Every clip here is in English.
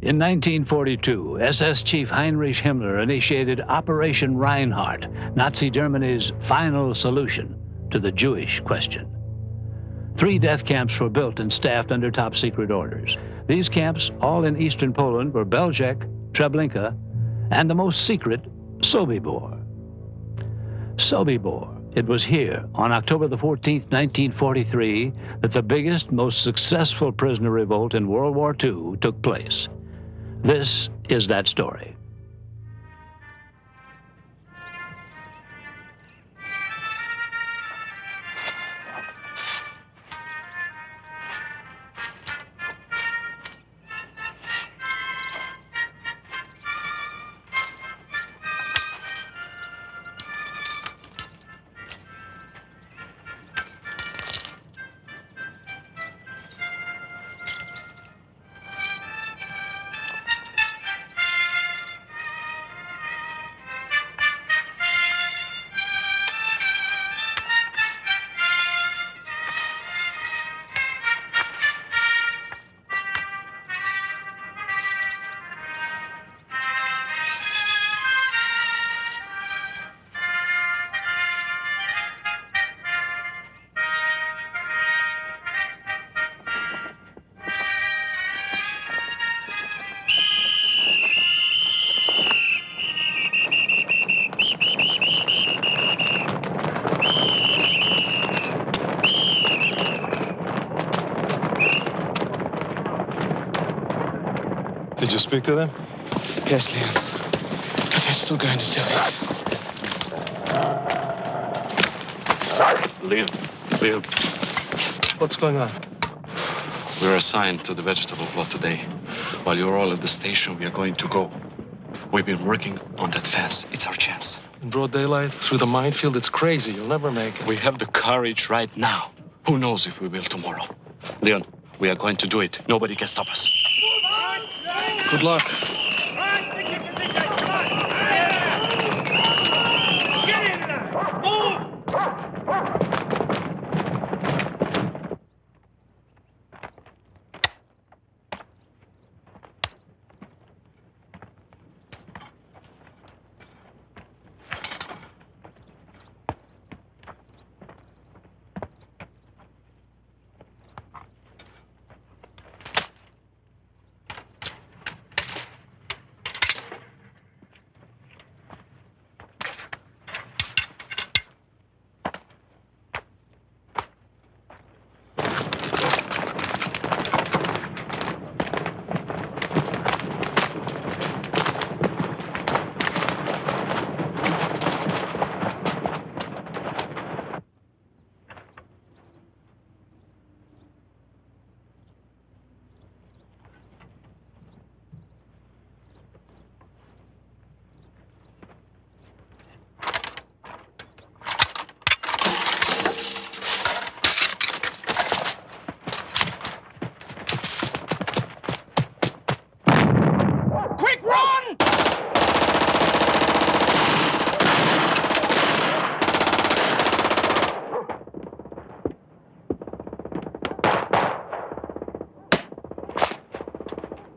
In 1942, SS Chief Heinrich Himmler initiated Operation Reinhardt, Nazi Germany's final solution to the Jewish question. 3 death camps were built and staffed under top-secret orders. These camps, all in eastern Poland, were Belzec, Treblinka, and the most secret, Sobibor. Sobibor. It was here, on October the 14th, 1943, that the biggest, most successful prisoner revolt in World War II took place. This is that story. Did you speak to them? Yes, Leon. But they're still going to do it. Leon. What's going on? We're assigned to the vegetable plot today. While you're all at the station, we are going to go. We've been working on that fence. It's our chance. In broad daylight, through the minefield, it's crazy. You'll never make it. We have the courage right now. Who knows if we will tomorrow? Leon, we are going to do it. Nobody can stop us. Good luck.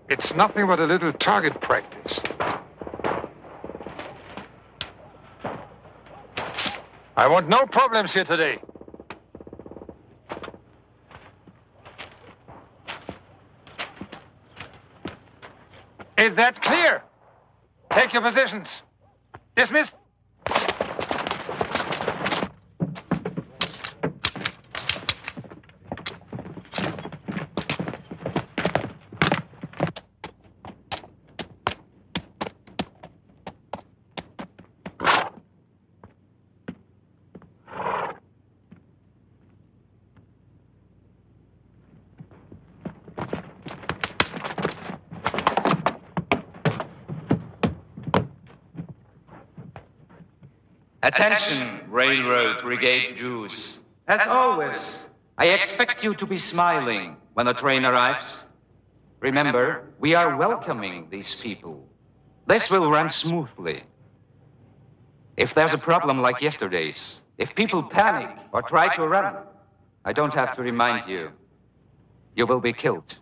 It's nothing but a little target practice. I want no problems here today. Is that clear? Take your positions. Dismissed. Attention, Railroad Brigade Jews. As always, I expect you to be smiling when the train arrives. Remember, we are welcoming these people. This will run smoothly. If there's a problem like yesterday's, if people panic or try to run, I don't have to remind you. You will be killed.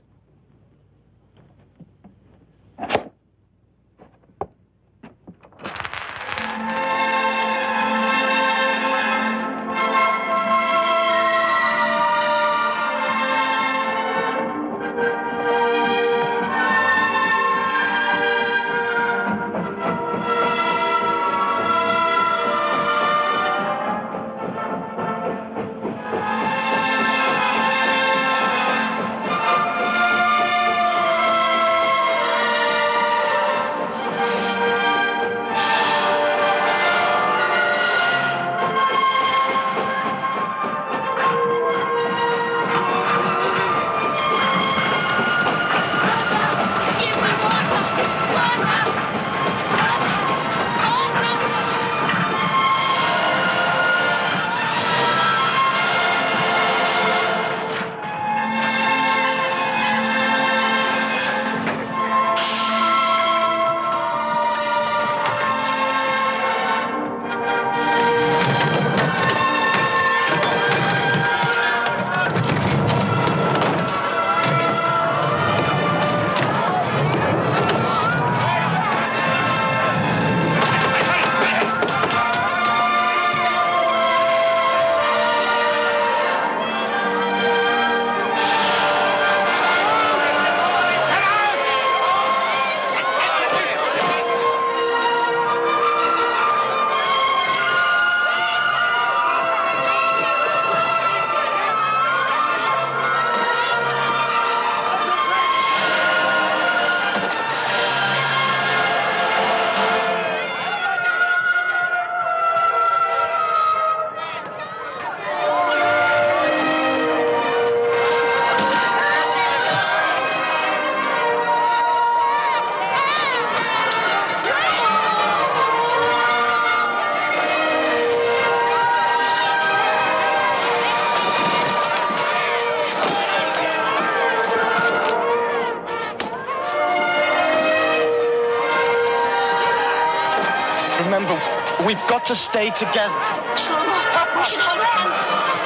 Remember, we've got to stay together. Shlomo, we should hold hands.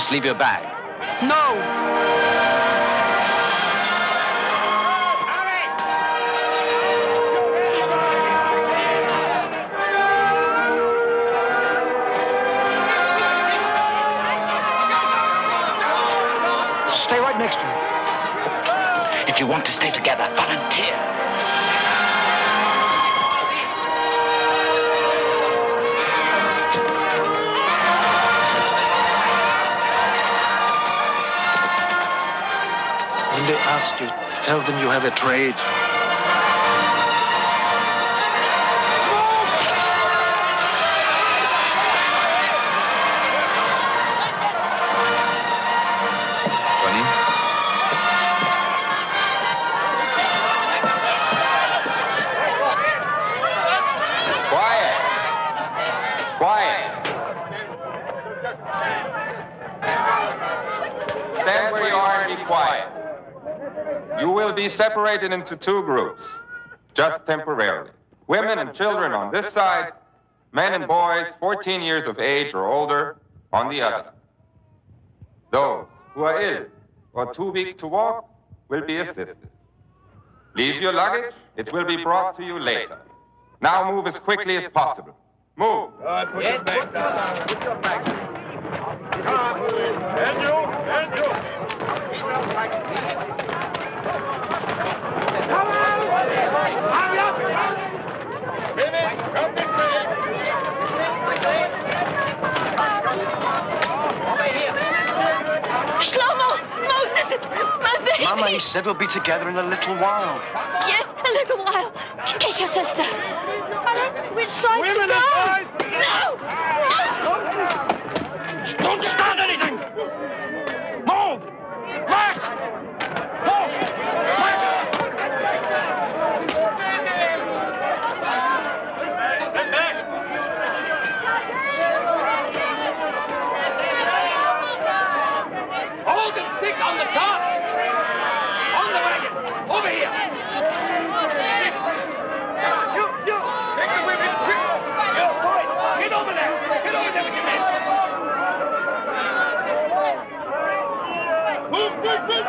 Leave your bag. No! Stay right next to me. If you want to stay together, volunteer. When they ask you, tell them you have a trade. Johnny? Quiet! Quiet! Stand where you are and be quiet. You will be separated into two groups, just temporarily. Women and children on this side, men and boys 14 years of age or older on the other. Those who are ill or too weak to walk will be assisted. Leave your luggage, it will be brought to you later. Now move as quickly as possible. Move. Put your back down. Put your back down. Come on. And you. Come on! Hurry up! Finish! Come this way! Shlomo! Moses! Mama, he said we'll be together in a little while. Yes, a little while. Kiss your sister. Alan, which side Women to go? and boys! No! Don't stand anything! Move! March! Move! March! Stand back! Hold the stick on the top! On the wagon! Over here! You! Take the women! Quick! You, boy! Get over there! Get over there with your men! Move, move, move!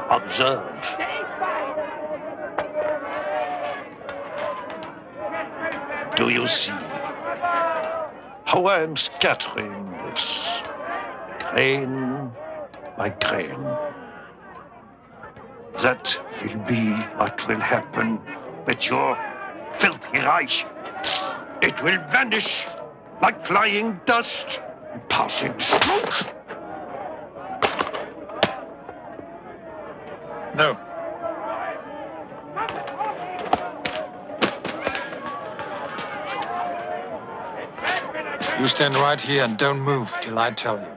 Observe. Do you see how I am scattering this grain by grain? That will be what will happen with your filthy Reich. It will vanish like flying dust and passing smoke. No. You stand right here and don't move till I tell you.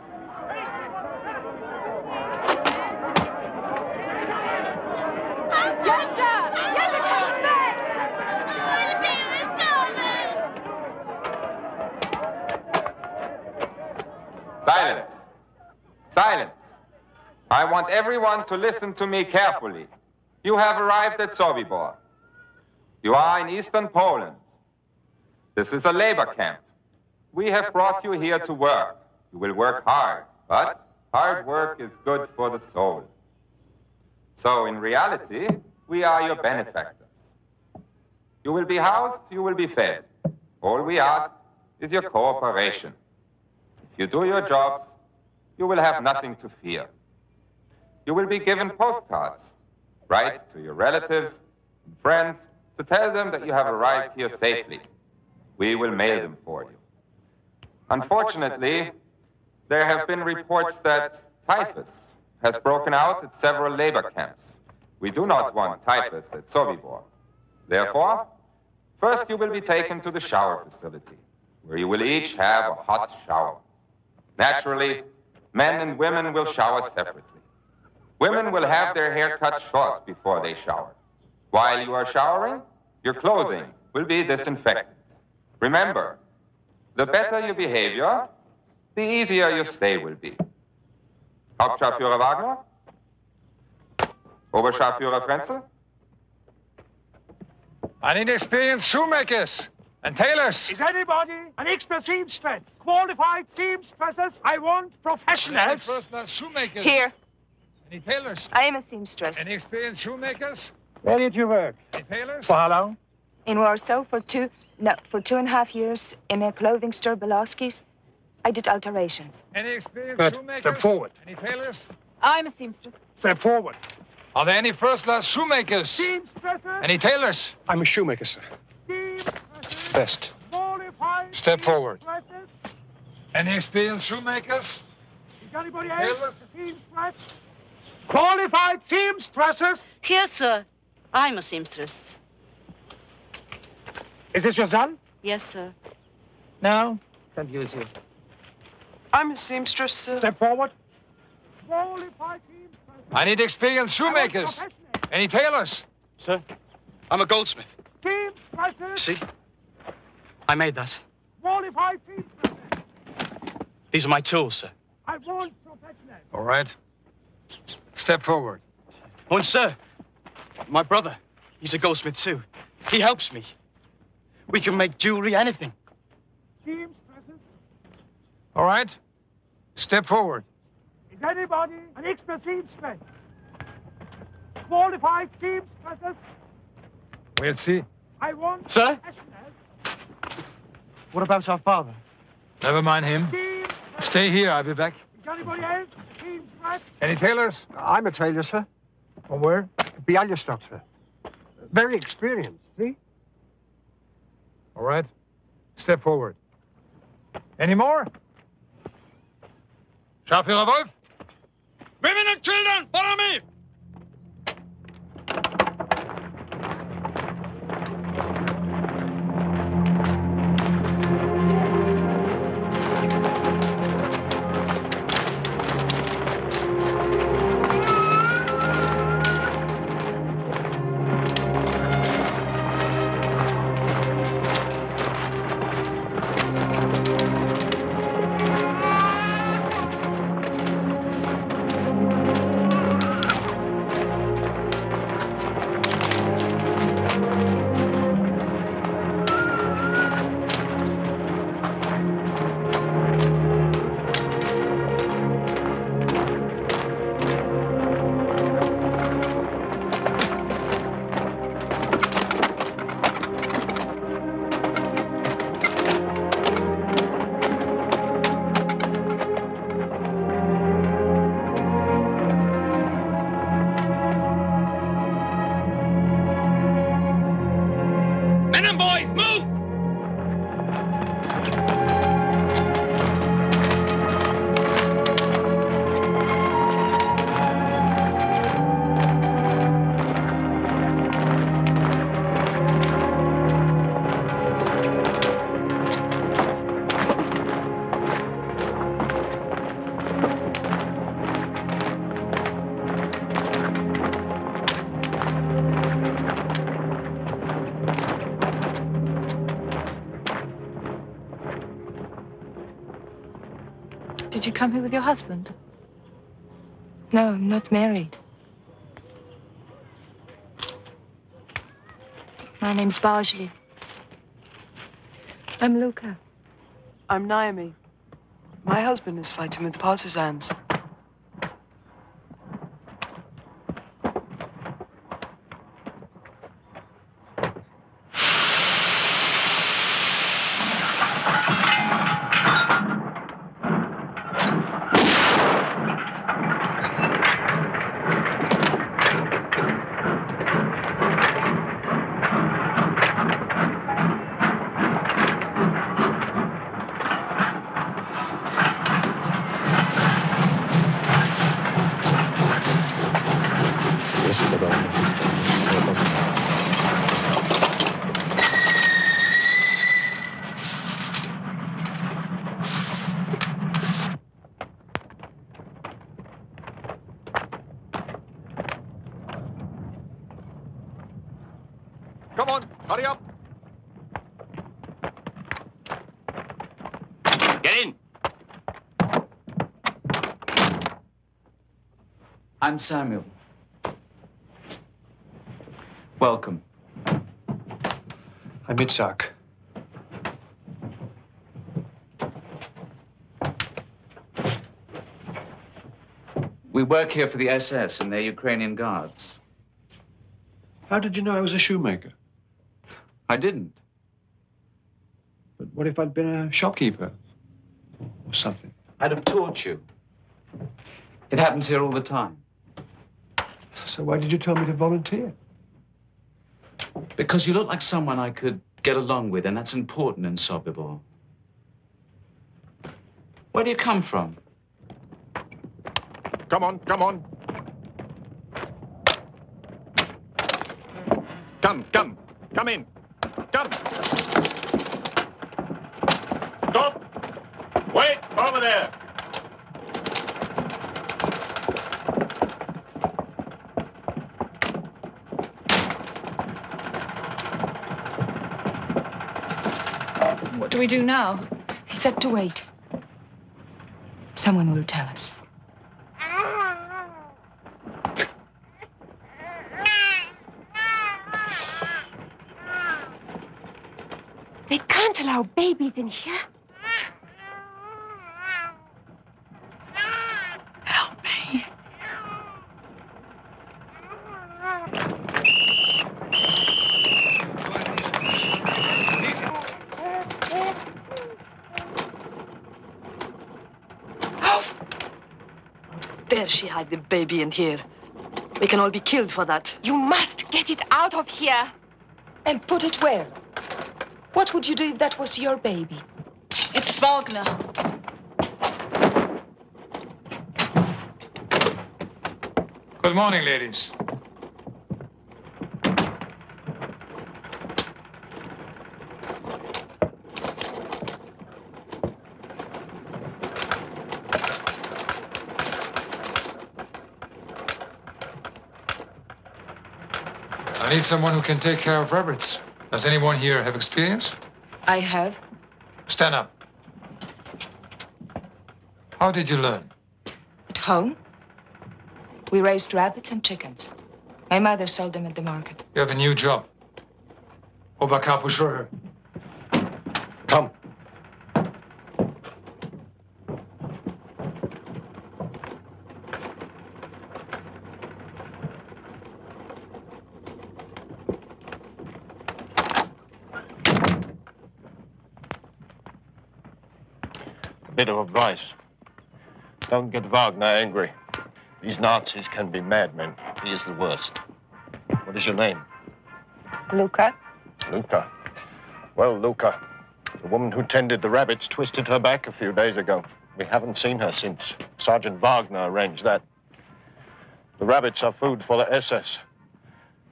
Silence. Silence. I want everyone to listen to me carefully. You have arrived at Sobibor. You are in eastern Poland. This is a labor camp. We have brought you here to work. You will work hard, but hard work is good for the soul. So in reality, we are your benefactors. You will be housed, you will be fed. All we ask is your cooperation. If you do your jobs, you will have nothing to fear. You will be given postcards. Write to your relatives and friends to tell them that you have arrived here safely. We will mail them for you. Unfortunately, there have been reports that typhus has broken out at several labor camps. We do not want typhus at Sobibor. Therefore, first you will be taken to the shower facility, where you will each have a hot shower. Naturally, men and women will shower separately. Women will have their hair cut short before they shower. While you are showering, your clothing will be disinfected. Remember, the better your behavior, the easier your stay will be. Hauptscharführer Wagner? Oberscharführer Frenzel? I need experienced shoemakers and tailors. Is anybody an expert seamstress? Qualified seamstresses? I want professionals. First-class shoemakers. Here. Any tailors? I am a seamstress. Any experienced shoemakers? Where did you work? Any tailors? For how long? In Warsaw for 2.5 years in a clothing store, Belowski's. I did alterations. Any experienced Good. shoemakers? Step forward. Any tailors? I'm a seamstress. Step forward. Are there any first-class shoemakers? Seamstresses? Any tailors? I'm a shoemaker, sir. Seamstresses? Best. Qualified Step forward. seamstresses? Any experienced shoemakers? Is anybody Tailors? else a seamstress? Qualified seamstresses? Yes, sir. I'm a seamstress. Is this your son? Yes, sir. No. Can't use you. I'm a seamstress, sir. Step forward. Qualified seamstresses. I need experienced shoemakers. Any tailors? Sir, I'm a goldsmith. Seamstresses. See? I made that. Qualified seamstresses. These are my tools, sir. I want professionals. All right. Step forward. Oh, and sir, my brother, he's a goldsmith too. He helps me. We can make jewelry, anything. Seamstresses. All right. Step forward. Is anybody an expert seamstress? Qualified seamstresses. We'll see. I want Sir? professionals. What about our father? Never mind him. Seamstresses. Stay here. I'll be back. Is anybody else a seamstress? Any tailors? I'm a tailor, sir. From where? Bialystok, sir. Very experienced, see? All right. Step forward. Any more? Scharführer Wolf? Women and children, follow me! Did you come here with your husband? No, I'm not married. My name's Barjli. I'm Luca. I'm Naomi. My husband is fighting with the partisans. Come on, hurry up. Get in. I'm Samuel. Welcome. I'm Itzhak. We work here for the SS and their Ukrainian guards. How did you know I was a shoemaker? I didn't. But what if I'd been a shopkeeper or something? I'd have taught you. It happens here all the time. So why did you tell me to volunteer? Because you look like someone I could get along with, and that's important in Sobibor. Where do you come from? Come on, come on. Come in. Come. Stop. Wait, over there. What do we do now? He said to wait. Someone will tell us. They can't allow babies in here. Help me. Dare she hide the baby in here? We can all be killed for that. You must get it out of here. And put it where? What would you do if that was your baby? It's Wagner. Good morning, ladies. I need someone who can take care of rabbits. Does anyone here have experience? I have. Stand up. How did you learn? At home, we raised rabbits and chickens. My mother sold them at the market. You have a new job. Oberkapuschroher. Come. Bit of advice. Don't get Wagner angry. These Nazis can be madmen. He is the worst. What is your name? Luca? Luca. Well, Luca, the woman who tended the rabbits twisted her back a few days ago. We haven't seen her since. Sergeant Wagner arranged that. The rabbits are food for the SS.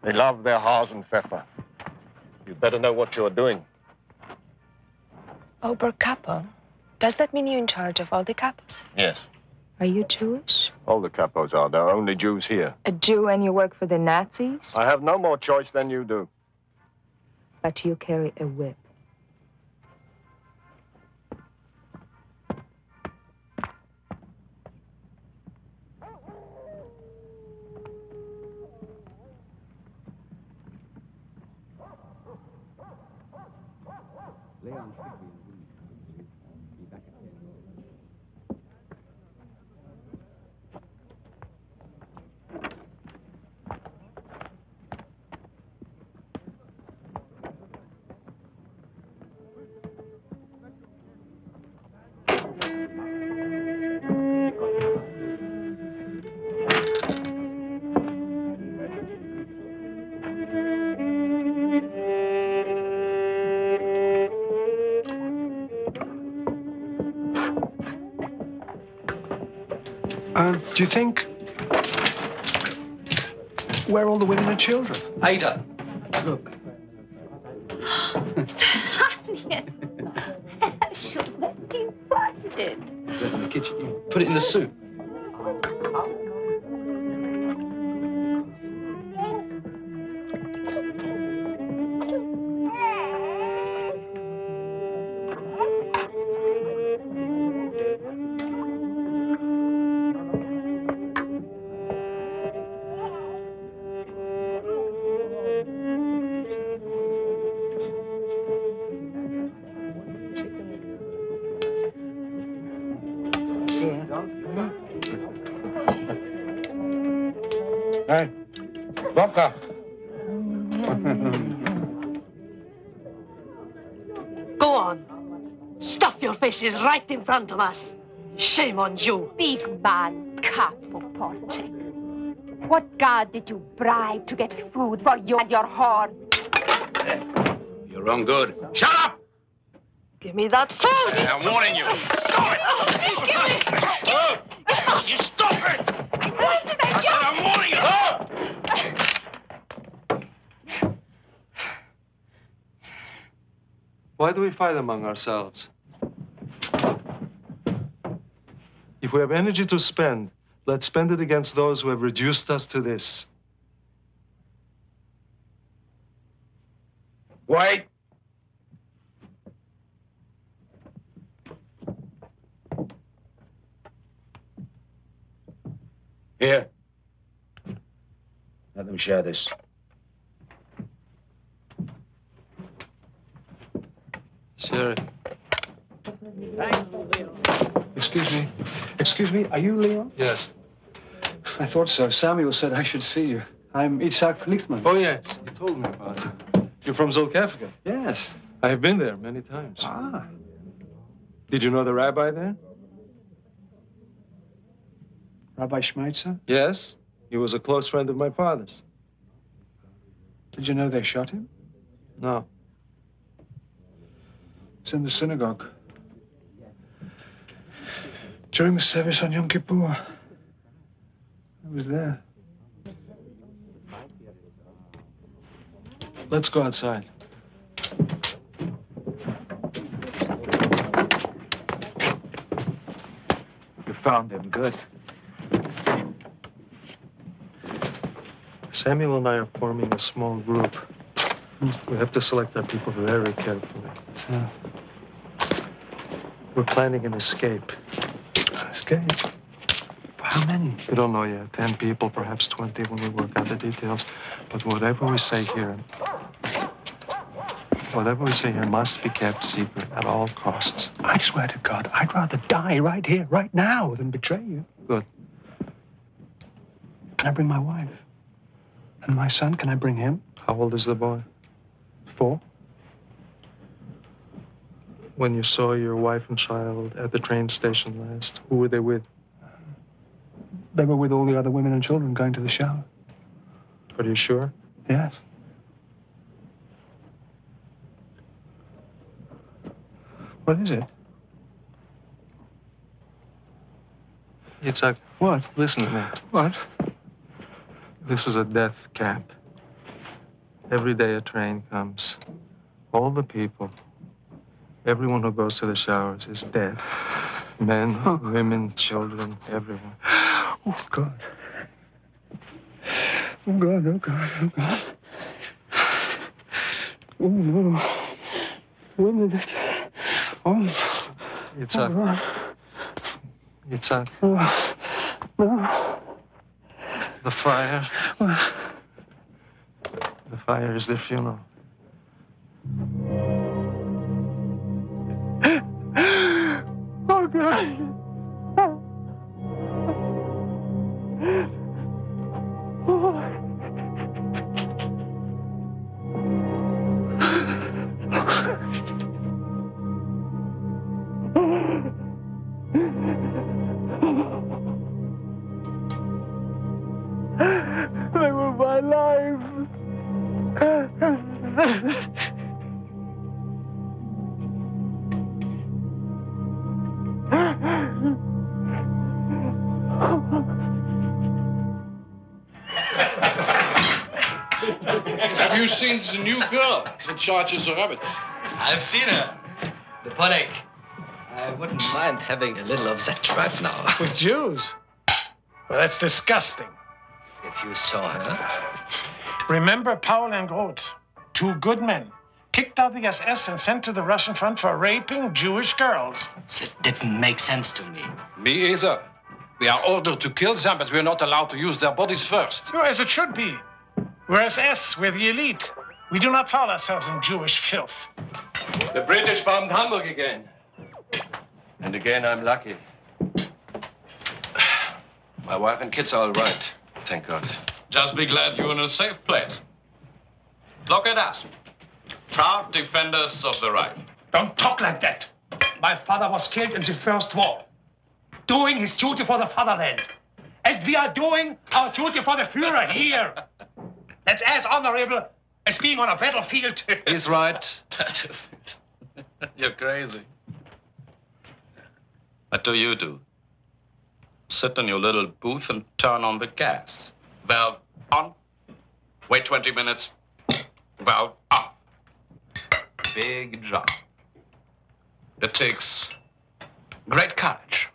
They love their Hasenpfeffer. You'd better know what you're doing. Oberkapo? Does that mean you're in charge of all the capos? Yes. Are you Jewish? All the capos are. There are only Jews here. A Jew and you work for the Nazis? I have no more choice than you do. But you carry a whip. Do you think... Where are all the women and children? Ada, look. Should have been funded. In the kitchen. You put it in the soup. Hey, vodka. Go on. Stuff your faces right in front of us. Shame on you. Big man, capo porte. What god did you bribe to get food for you and your whore? You're wrong good. Shut up! Give me that food. I'm warning you. Stop it! You stop it! I said I'm warning you. Why do we fight among ourselves? If we have energy to spend, let's spend it against those who have reduced us to this. Wait. Here. Let them share this. Sir. Excuse me. Excuse me, are you Leon? Yes. I thought so. Samuel said I should see you. I'm Itzhak Lichtman. Oh, yes. You told me about it. You're from Zolkevka? Yes. I have been there many times. Ah. Did you know the rabbi there? Rabbi Szmajzner? Yes. He was a close friend of my father's. Did you know they shot him? No. It's in the synagogue. During the service on Yom Kippur. I was there. Let's go outside. You found him. Good. Samuel and I are forming a small group. We have to select our people very carefully. Yeah. We're planning an escape. Escape? How many? We don't know yet. 10 people, perhaps 20 when we work out the details. But whatever we say here must be kept secret at all costs. I swear to God, I'd rather die right here, right now, than betray you. Good. Can I bring my wife? And my son, can I bring him? How old is the boy? 4. When you saw your wife and child at the train station last, who were they with? They were with all the other women and children going to the shower. Are you sure? Yes. What is it? Yitzhak. What? Listen to me. What? This is a death camp. Every day a train comes. All the people, everyone who goes to the showers is dead. Men, women, children, everyone. Oh, God. Oh, God, oh, God, oh, God. Oh, no. Women that... Oh. Yitzhak. Oh, Yitzhak. oh, no. The fire. What? The fire is their funeral. Oh, God. They were my life. Have you seen the new girl in charge of the rabbits? I've seen her. The Polek. I wouldn't mind having a little of that right now. With Jews? Well, that's disgusting. If you saw her. Remember Paul and Groth, 2 good men, kicked out the SS and sent to the Russian front for raping Jewish girls. That didn't make sense to me. Me either. We are ordered to kill them, but we're not allowed to use their bodies first. Oh, as it should be. We're SS, we're the elite. We do not foul ourselves in Jewish filth. The British bombed Hamburg again. And again, I'm lucky. My wife and kids are all right, thank God. Just be glad you're in a safe place. Look at us. Proud defenders of the right. Don't talk like that. My father was killed in the First War, doing his duty for the fatherland. And we are doing our duty for the Führer here. That's as honorable as being on a battlefield. He's right. You're crazy. What do you do? Sit in your little booth and turn on the gas. Valve on. Wait 20 minutes. Valve off. Big job. It takes great courage.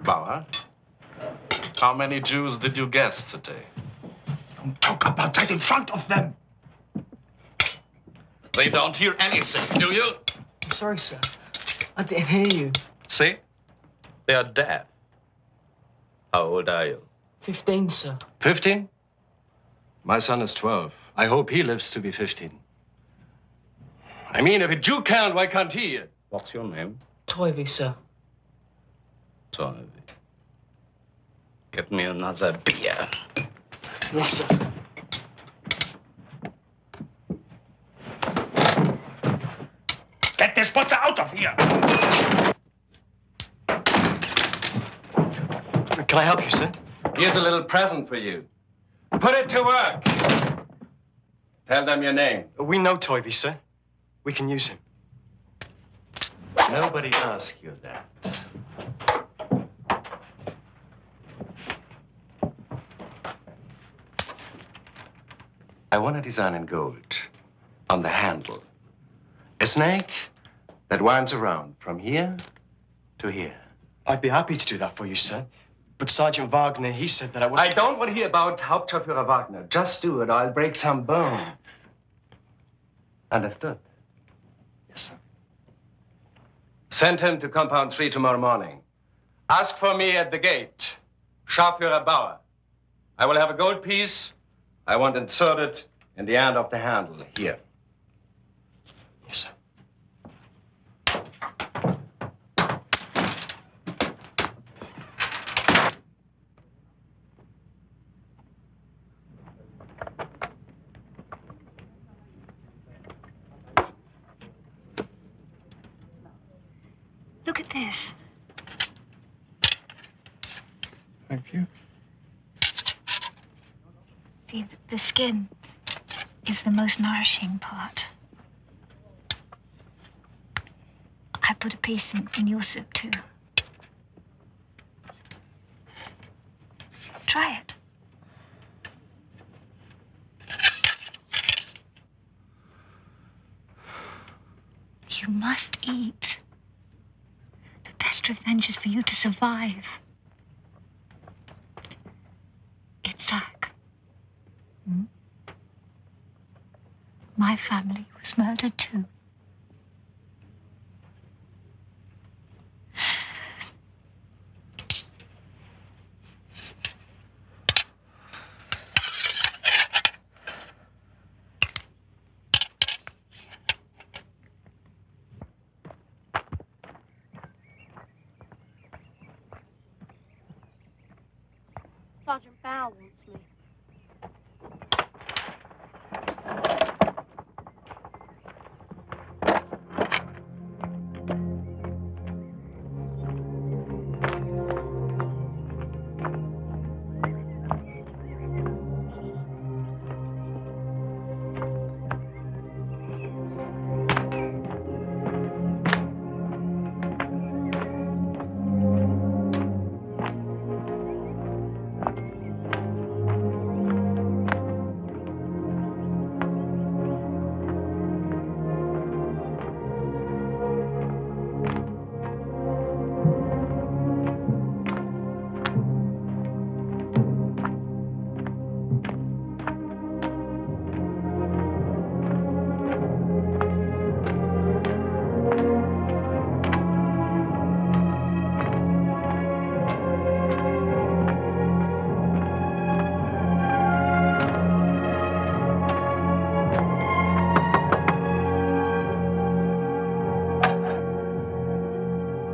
Bauer, how many Jews did you guess today? Don't talk about that in front of them. They don't hear anything, do you? I'm sorry, sir. I didn't hear you. See? They are deaf. How old are you? 15, sir. 15? My son is 12. I hope he lives to be 15. I mean, if a Jew can't, why can't he? What's your name? Toivy, sir. Toivy. Get me another beer. Yes, sir. Get this butcher out of here! Can I help you, sir? Here's a little present for you. Put it to work. Tell them your name. We know Toivy, sir. We can use him. Nobody asked you that. I want a design in gold on the handle. A snake that winds around from here to here. I'd be happy to do that for you, sir. But Sergeant Wagner, he said that I was... I don't want to hear about Hauptscharführer Wagner. Just do it, or I'll break some bones. Understood? Yes, sir. Send him to Compound 3 tomorrow morning. Ask for me at the gate. Scharführer Bauer. I will have a gold piece. I want inserted in the end of the handle here. Yes, sir. Look at this. Thank you. The skin is the most nourishing part. I put a piece in your soup, too. Try it. You must eat. The best revenge is for you to survive. Itzhak. My family was murdered, too. Sergeant Bauer wants me.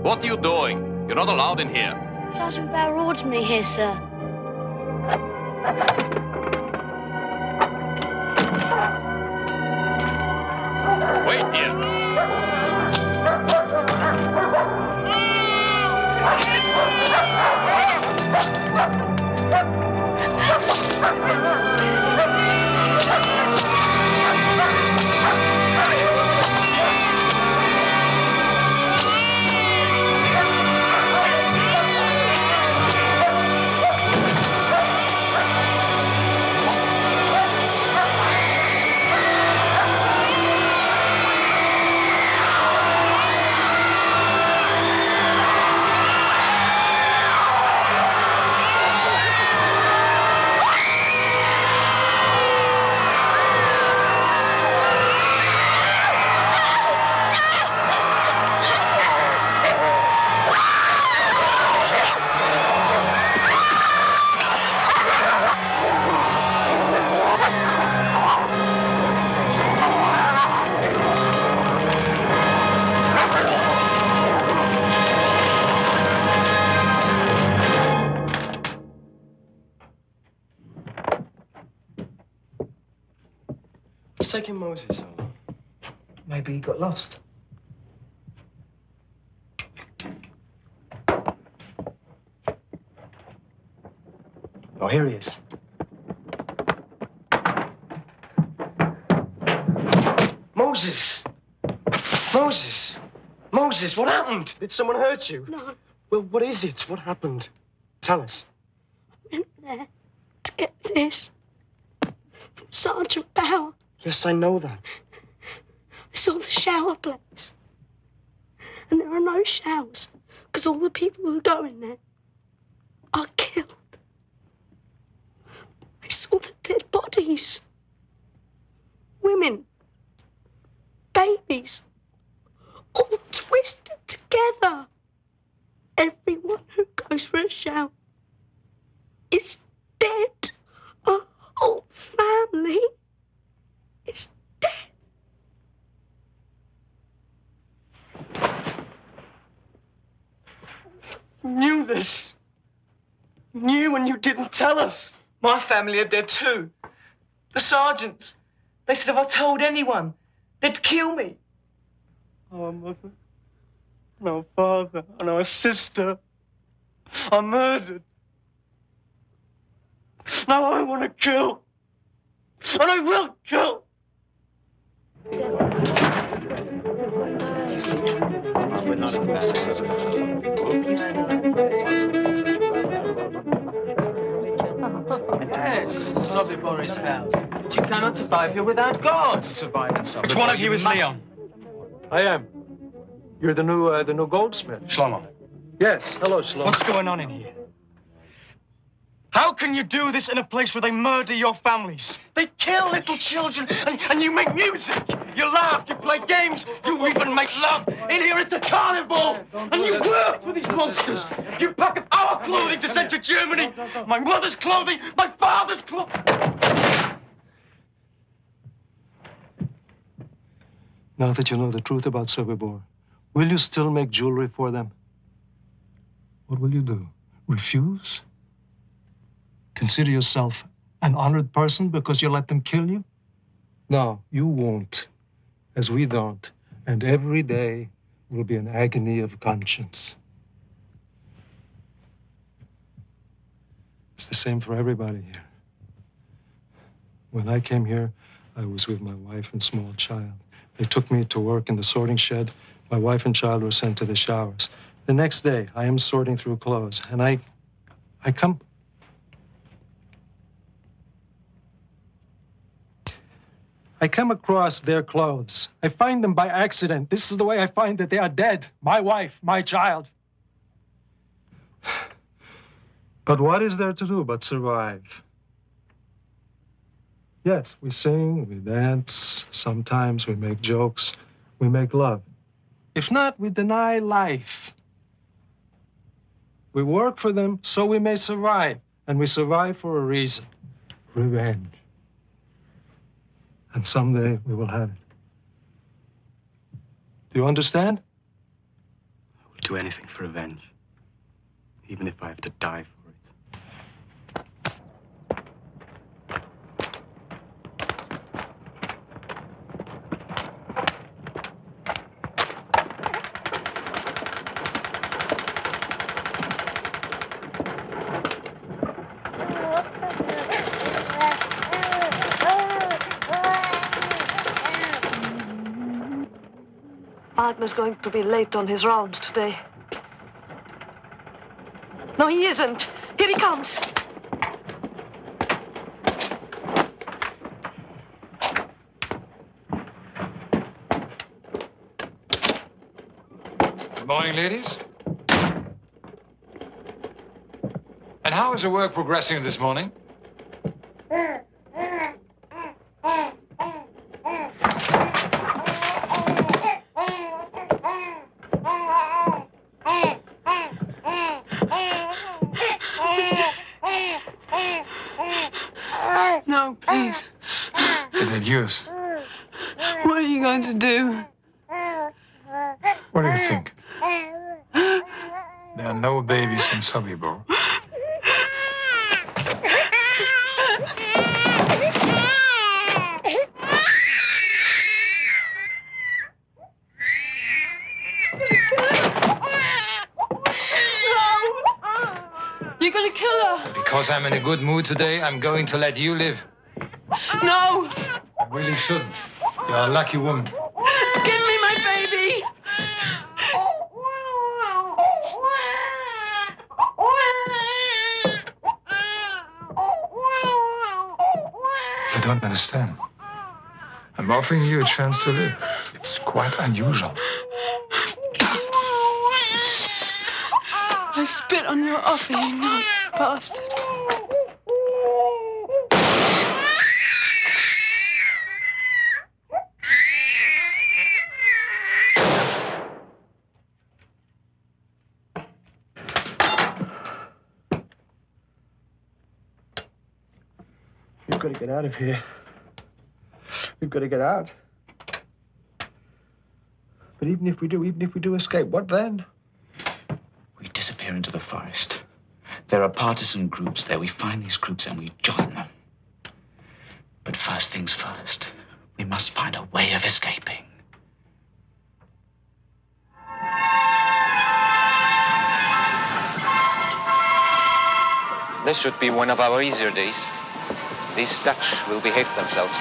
What are you doing? You're not allowed in here. Sergeant Bauer ordered me here, sir. Wait here. What's taking Moses so long? Maybe he got lost. Oh, here he is. Moses! Moses! Moses, what happened? Did someone hurt you? No. Well, what is it? What happened? Tell us. I went there to get this from Sergeant Bauer. Yes, I know that. I saw the shower place. And there are no showers because all the people who go in there are killed. I saw the dead bodies. Women. Babies. All twisted together. Everyone who goes for a shower is dead. Our whole family is dead. Knew this. Knew and you didn't tell us. My family are dead too. The sergeants. They said if I told anyone, they'd kill me. Our mother, and our father, and our sister are murdered. Now I want to kill. And I will kill. Yes, Sobibor is house. But you cannot survive here without God. Survive in Sobibor. Which one of you is Leon? I am. You're the new goldsmith. Shlomo. Yes. Hello, Shlomo. What's going on in here? How can you do this in a place where they murder your families? They kill little children, and you make music. You laugh, you play games, you even make love. In here it's a carnival, and you work for these monsters. You pack up our clothing to send to Germany. My mother's clothing, my father's clothing. Now that you know the truth about Sobibor, will you still make jewelry for them? What will you do? Refuse? Consider yourself an honored person because you let them kill you? No, you won't, as we don't. And every day will be an agony of conscience. It's the same for everybody here. When I came here, I was with my wife and small child. They took me to work in the sorting shed. My wife and child were sent to the showers. The next day, I am sorting through clothes, and I come across their clothes. I find them by accident. This is the way I find that they are dead. My wife, my child. But what is there to do but survive? Yes, we sing, we dance, sometimes we make jokes, we make love. If not, we deny life. We work for them so we may survive, and we survive for a reason: revenge. And someday we will have it. Do you understand? I will do anything for revenge, even if I have to die for it. Wagner's going to be late on his rounds today. No, he isn't. Here he comes. Good morning, ladies. And how is the work progressing this morning? No, please. Use. What are you going to do? What do you think? There are no babies in Sobibor. You're gonna kill her. Because I'm in a good mood today, I'm going to let you live. No. I really shouldn't. You're a lucky woman. Give me my baby. You don't understand. I'm offering you a chance to live. It's quite unusual. I spit on your offer, you Nazi bastard. We've got to get out of here. We've got to get out. But even if we do escape, what then? We disappear into the forest. There are partisan groups there. We find these groups and we join them. But first things first, we must find a way of escaping. This should be one of our easier days. These Dutch will behave themselves.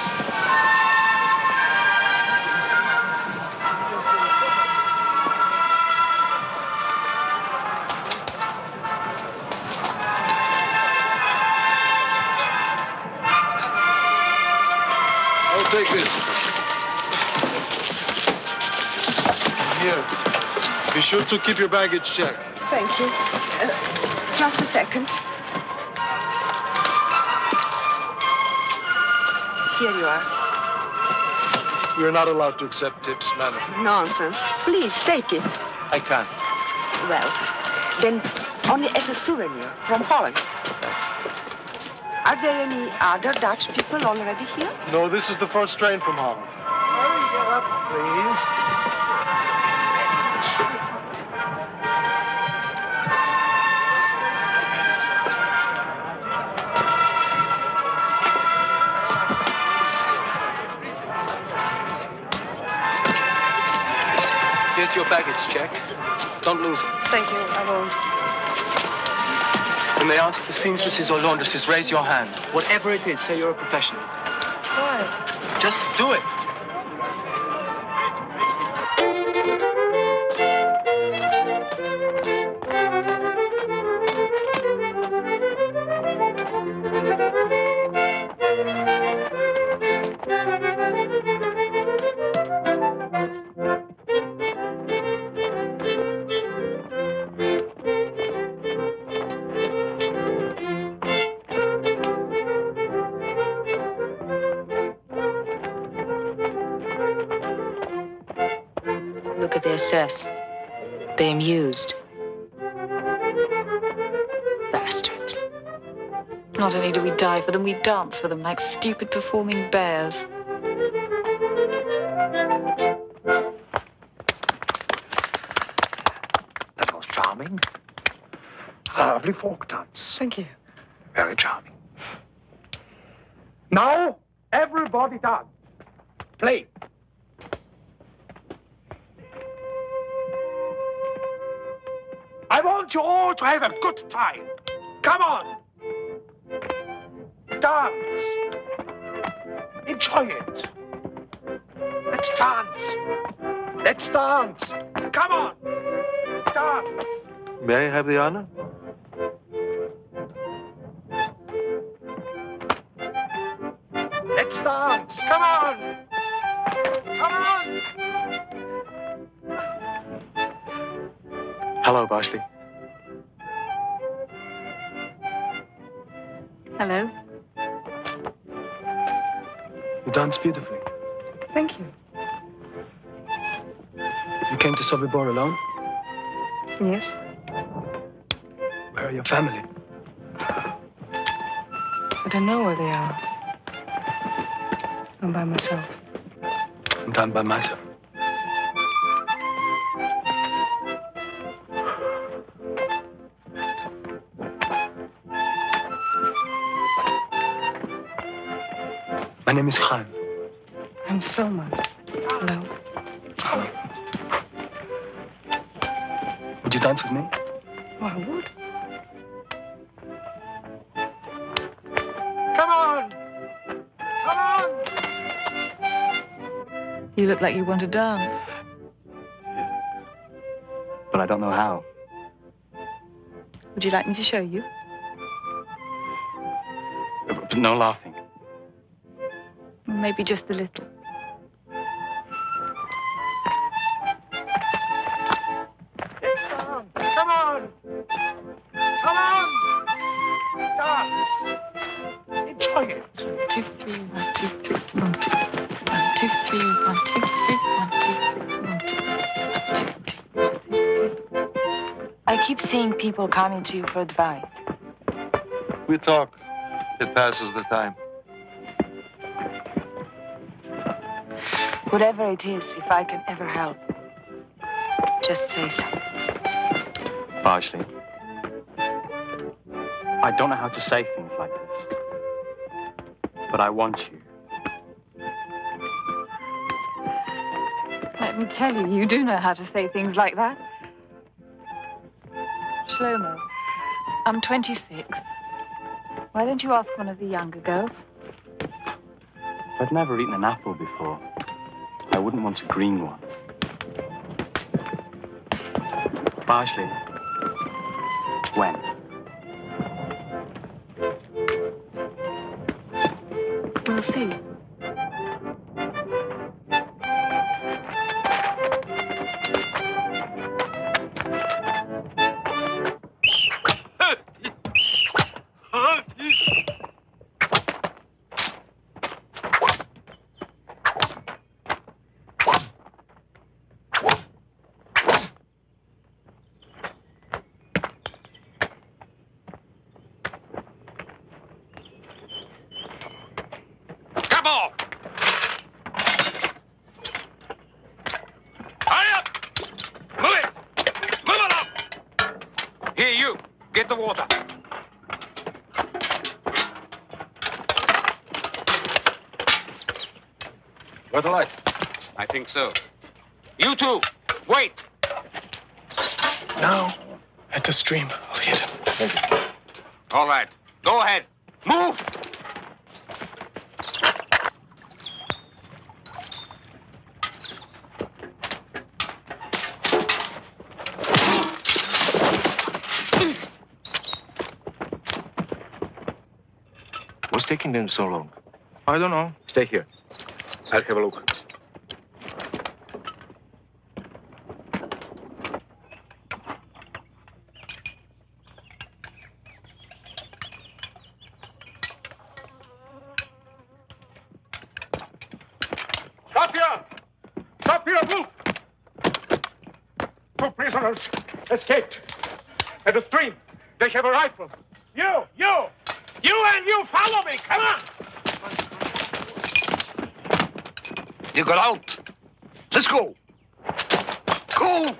I'll take this. Here. Be sure to keep your baggage checked. Thank you. Just a second. Here you are. We're not allowed to accept tips, madam. Nonsense. Please, take it. I can't. Well, then only as a souvenir from Holland. Are there any other Dutch people already here? No, this is the first train from Holland. Hurry up, please. Here's your baggage check. Don't lose it. Thank you, I won't. When they ask for seamstresses or laundresses, raise your hand. Whatever it is, say you're a professional. Why? Just do it. Look at the SS. They amused. Bastards. Not only do we die for them, we dance for them like stupid performing bears. That was charming. A lovely folk dance. Thank you. Very charming. Now, everybody dance. Play. I want you all to have a good time. Come on. Dance. Enjoy it. Let's dance. Let's dance. Come on. Dance. May I have the honor? Let's dance. Come on. Come on. Hello, Barsley. Hello. You dance beautifully. Thank you. You came to Sobibor alone? Yes. Where are your family? I don't know where they are. I'm by myself. And I'm by myself. My name is Khan. I'm Selma. Hello. Would you dance with me? Oh, I would. Come on! Come on! You look like you want to dance. But I don't know how. Would you like me to show you? But no laughing. Maybe just a little. Come on! Come on! Dance! Enjoy it. 1, 2, 3, 1, 2, 3, 1, 2, 1, 2, 3, 1, 2, 3, 1, 2, 3, 1, 2. I keep seeing people coming to you for advice. We talk. It passes the time. Whatever it is, if I can ever help, just say so. Partially. I don't know how to say things like this. But I want you. Let me tell you, you do know how to say things like that. Shlomo, I'm 26. Why don't you ask one of the younger girls? I've never eaten an apple before. I wouldn't want a green one. Partially. When? We'll see. Where's the light? I think so. You two, wait. Now, at the stream, I'll hit him. Thank you. All right, go ahead. Move! What's taking them so long? I don't know. Stay here. I'll have a look. Stop here! Stop here, move! 2 prisoners escaped. At the stream, they have a rifle. You and you follow me, come on! You got out. Let's go. Go!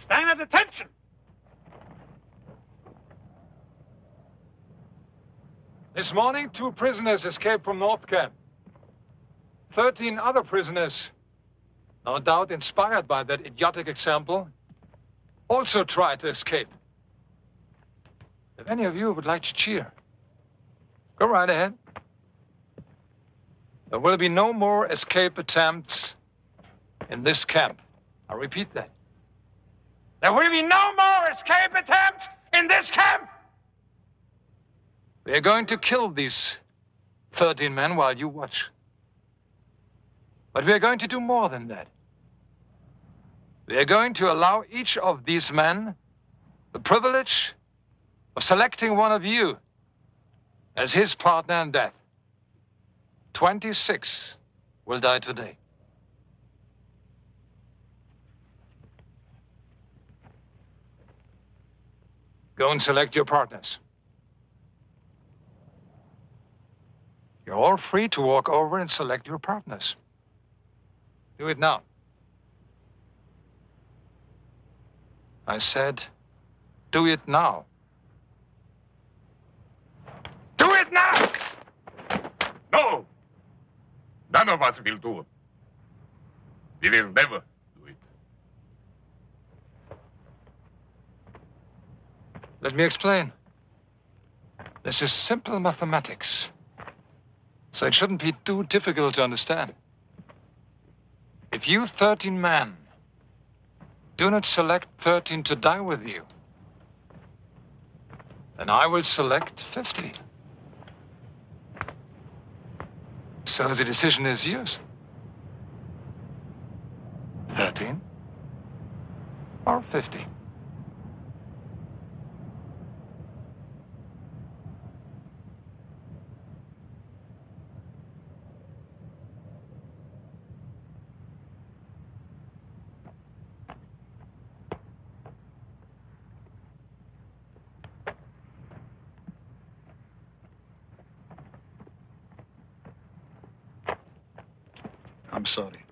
Stand at attention! This morning, 2 prisoners escaped from North Camp. 13 other prisoners, no doubt inspired by that idiotic example, also tried to escape. If any of you would like to cheer, go right ahead. There will be no more escape attempts in this camp. I repeat that. There will be no more escape attempts in this camp! We are going to kill these 13 men while you watch. But we are going to do more than that. We are going to allow each of these men the privilege of selecting one of you as his partner in death. 26 will die today. Go and select your partners. You're all free to walk over and select your partners. Do it now. I said, do it now. Do it now! No! None of us will do it. We will never do it. Let me explain. This is simple mathematics, so it shouldn't be too difficult to understand. If you 13 men do not select 13 to die with you, then I will select 50. So the decision is yours. 13 or 50. I'm sorry.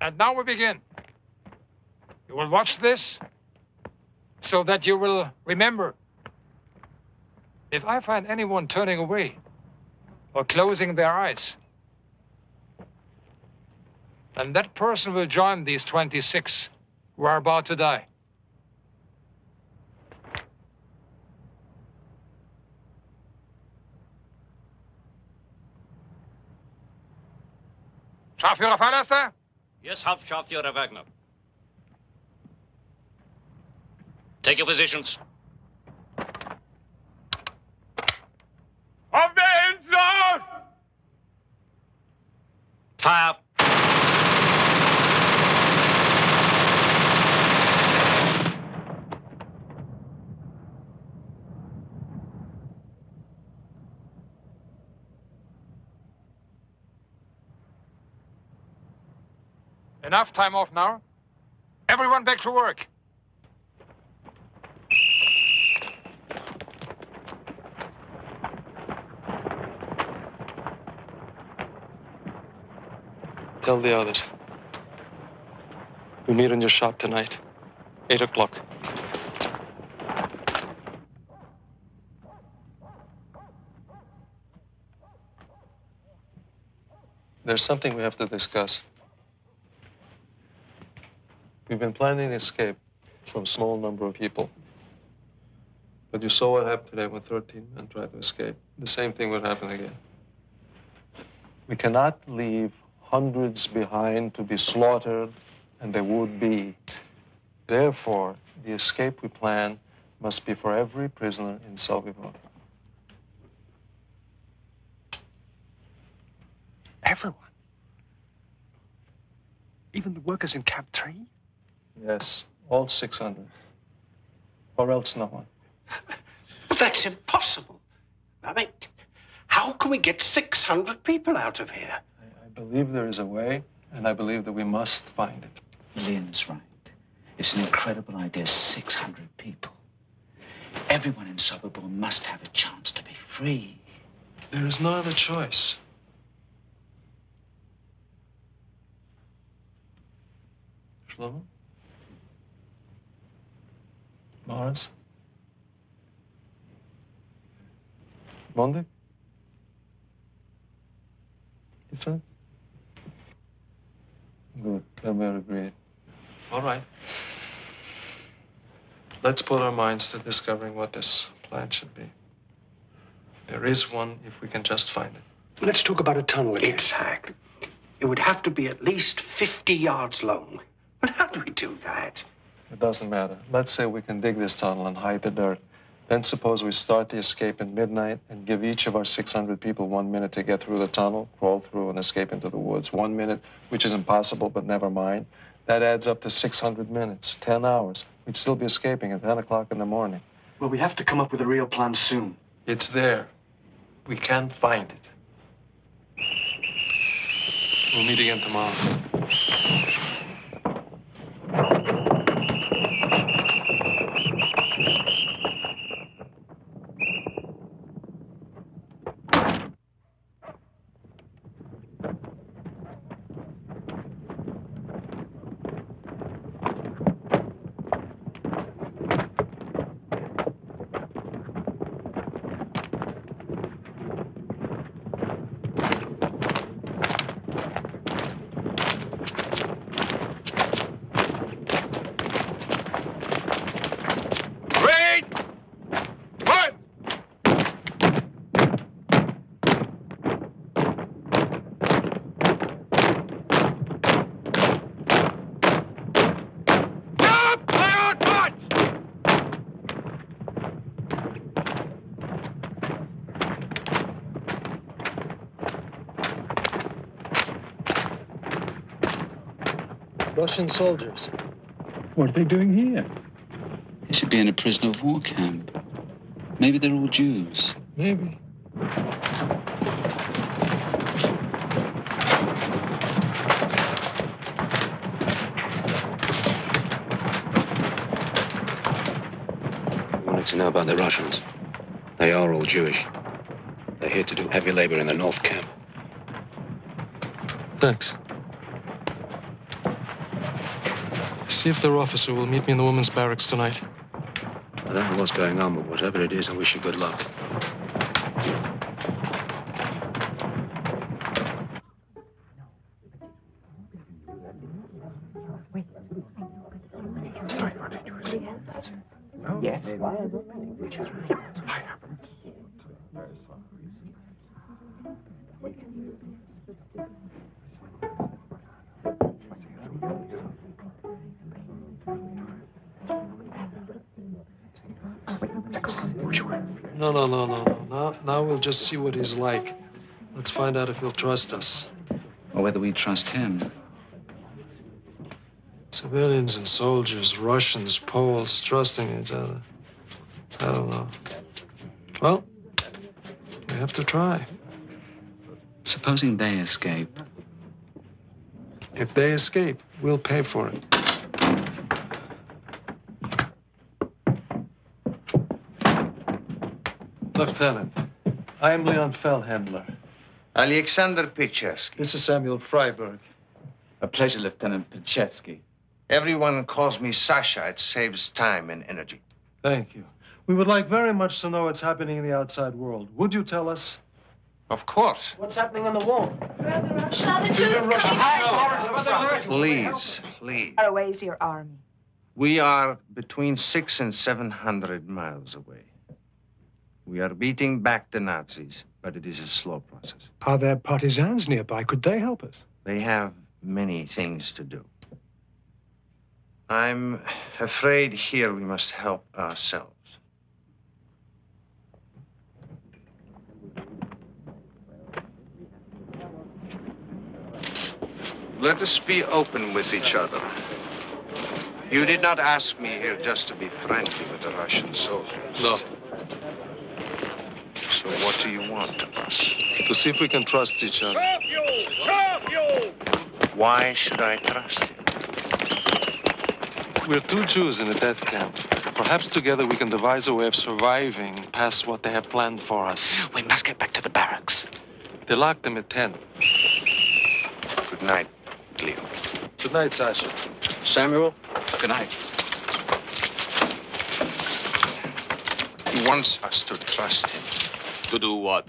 And now we begin. You will watch this so that you will remember. If I find anyone turning away or closing their eyes, then that person will join these 26 who are about to die. Scharführer Fahrlaster? Yes, Hauptscharführer Wagner. Take your positions. Auf der Insel! Fire! Enough time off now. Everyone back to work. Tell the others. We meet in your shop tonight, 8 o'clock. There's something we have to discuss. We've been planning an escape from a small number of people. But you saw what happened today when 13 men tried to escape. The same thing would happen again. We cannot leave hundreds behind to be slaughtered, and there would be. Therefore, the escape we plan must be for every prisoner in Sobibor. Everyone? Even the workers in Camp 3? Yes, all 600. Or else no one. But that's impossible. I mean, how can we get 600 people out of here? I believe there is a way, and I believe that we must find it. Lynn's right. It's an incredible idea, 600 people. Everyone in Sobibor must have a chance to be free. There is no other choice. Shlomo? Morris? Monday? You said? Good. Then we're agreed. All right. Let's put our minds to discovering what this plan should be. There is one if we can just find it. Let's talk about a tunnel again. Exactly. It would have to be at least 50 yards long. But how do we do that? It doesn't matter. Let's say we can dig this tunnel and hide the dirt. Then suppose we start the escape at midnight and give each of our 600 people 1 minute to get through the tunnel, crawl through, and escape into the woods. 1 minute, which is impossible, but never mind. That adds up to 600 minutes, 10 hours. We'd still be escaping at 10 o'clock in the morning. Well, we have to come up with a real plan soon. It's there. We can find it. We'll meet again tomorrow. Russian soldiers. What are they doing here? They should be in a prisoner of war camp. Maybe they're all Jews. Maybe. We wanted to know about the Russians. They are all Jewish. They're here to do heavy labor in the North Camp. Thanks. See if their officer will meet me in the women's barracks tonight. I don't know what's going on, but whatever it is, I wish you good luck. Yes. No. Now we'll just see what he's like. Let's find out if he'll trust us. Or whether we trust him. Civilians and soldiers, Russians, Poles, trusting each other. I don't know. Well, we have to try. Supposing they escape. If they escape, we'll pay for it. Lieutenant, I am Leon Feldhandler. Alexander Pichevsky. This is Samuel Freiberg. A pleasure, Lieutenant Pichevsky. Everyone calls me Sasha. It saves time and energy. Thank you. We would like very much to know what's happening in the outside world. Would you tell us? Of course. What's happening on the wall? Please, please. How far away is your army? We are between 600 and 700 miles away. We are beating back the Nazis, but it is a slow process. Are there partisans nearby? Could they help us? They have many things to do. I'm afraid here we must help ourselves. Let us be open with each other. You did not ask me here just to be friendly with the Russian soldiers. No. So what do you want of us? To see if we can trust each other. Why should I trust you? We're two Jews in a death camp. Perhaps together we can devise a way of surviving past what they have planned for us. We must get back to the barracks. They locked them at 10. Good night, Leo. Good night, Sasha. Samuel? Good night. He wants us to trust him. To do what?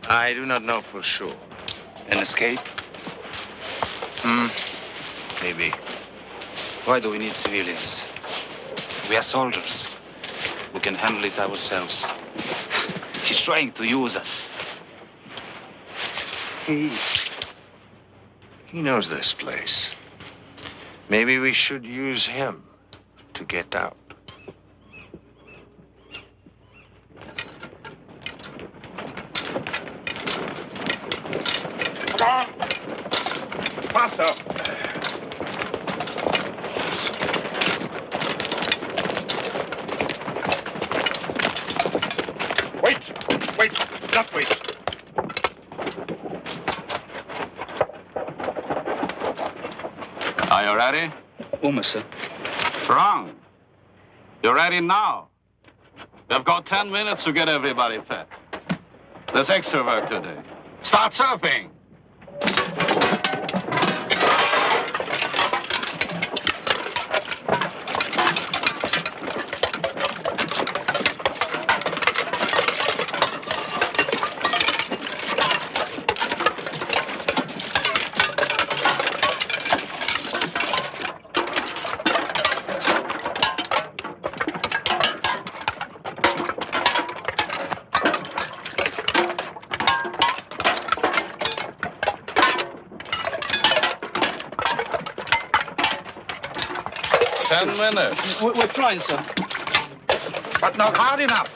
I do not know for sure. An escape? Maybe. Why do we need civilians? We are soldiers. We can handle it ourselves. He's trying to use us. He knows this place. Maybe we should use him to get out. Come on! Faster! Wait, just wait. Are you ready? Almost, sir. Wrong. You're ready now. We've got 10 minutes to get everybody fed. There's extra work today. Start surfing. We're trying, sir. But not hard enough.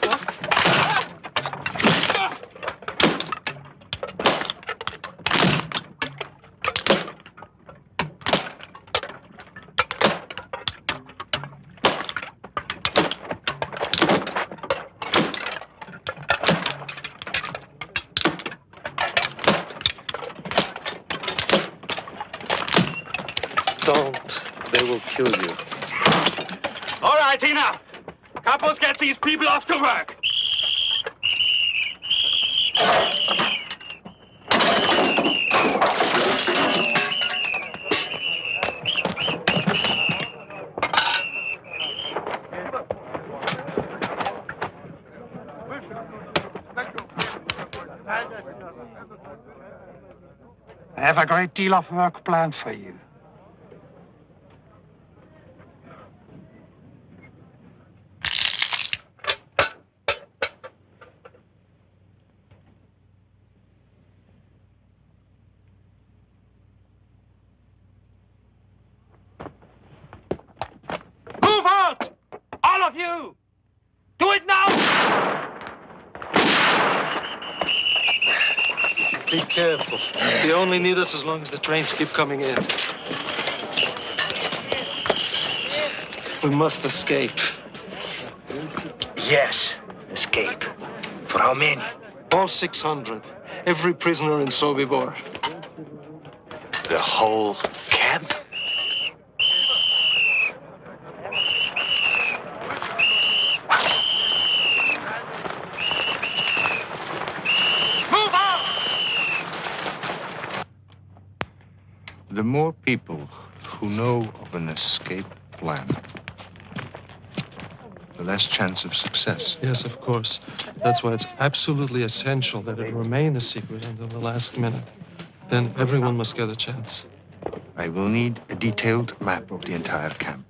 Don't. They will kill you. All right, enough. Capos gets these people off to work. I have a great deal of work planned for you. Move out! All of you! Do it now! Be careful. They only need us as long as the trains keep coming in. We must escape. Yes, escape. For how many? All 600. Every prisoner in Sobibor. The whole camp? The more people who know of an escape plan, the less chance of success. Yes, of course. That's why it's absolutely essential that it remain a secret until the last minute. Then everyone must get a chance. I will need a detailed map of the entire camp.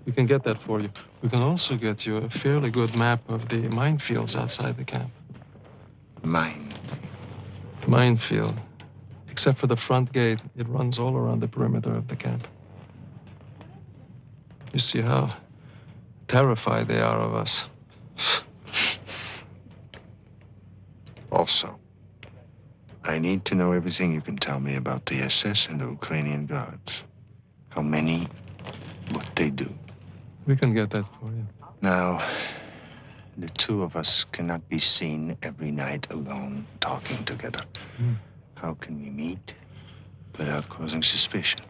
We can get that for you. We can also get you a fairly good map of the minefields outside the camp. Minefield. Except for the front gate, it runs all around the perimeter of the camp. You see how terrified they are of us. Also, I need to know everything you can tell me about the SS and the Ukrainian guards. How many, what they do. We can get that for you. Now, the two of us cannot be seen every night alone talking together. How can we meet without causing suspicion?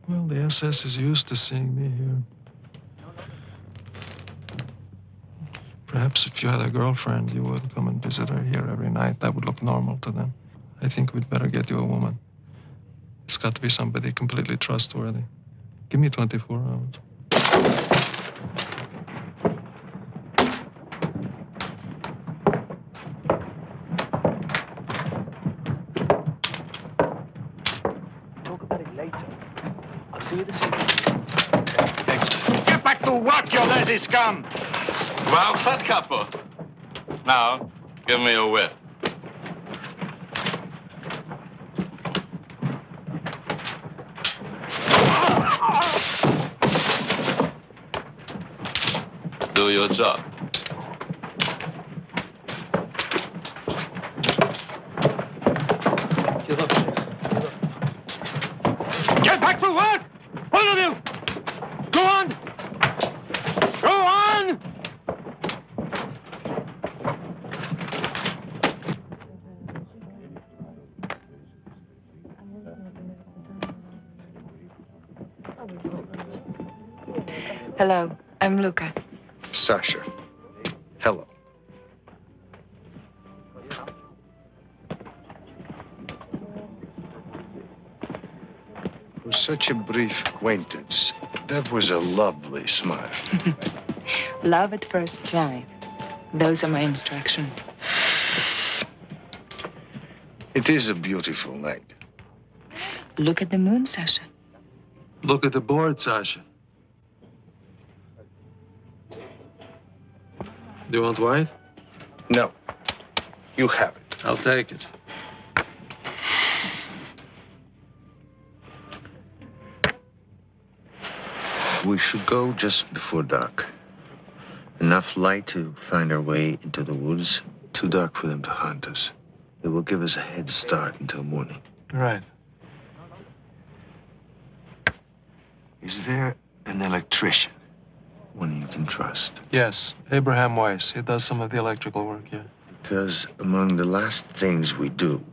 Well, the SS is used to seeing me here. Perhaps if you had a girlfriend, you would come and visit her here every night. That would look normal to them. I think we'd better get you a woman. It's got to be somebody completely trustworthy. Give me 24 hours. Talk about it later. I'll see you this evening. Get back to work, you lazy scum! Well said, Capo. Now, give me a whip. Do your job. Get back to work! All of you! Go on! Go on! Hello, I'm Luca. Sasha. Hello. For such a brief acquaintance, that was a lovely smile. Love at first sight. Those are my instructions. It is a beautiful night. Look at the moon, Sasha. Look at the board, Sasha. Do you want white? No. You have it. I'll take it. We should go just before dark. Enough light to find our way into the woods. Too dark for them to hunt us. It will give us a head start until morning. Right. Is there an electrician? One you can trust? Yes, Abraham Weiss. He does some of the electrical work here. Because among the last things we do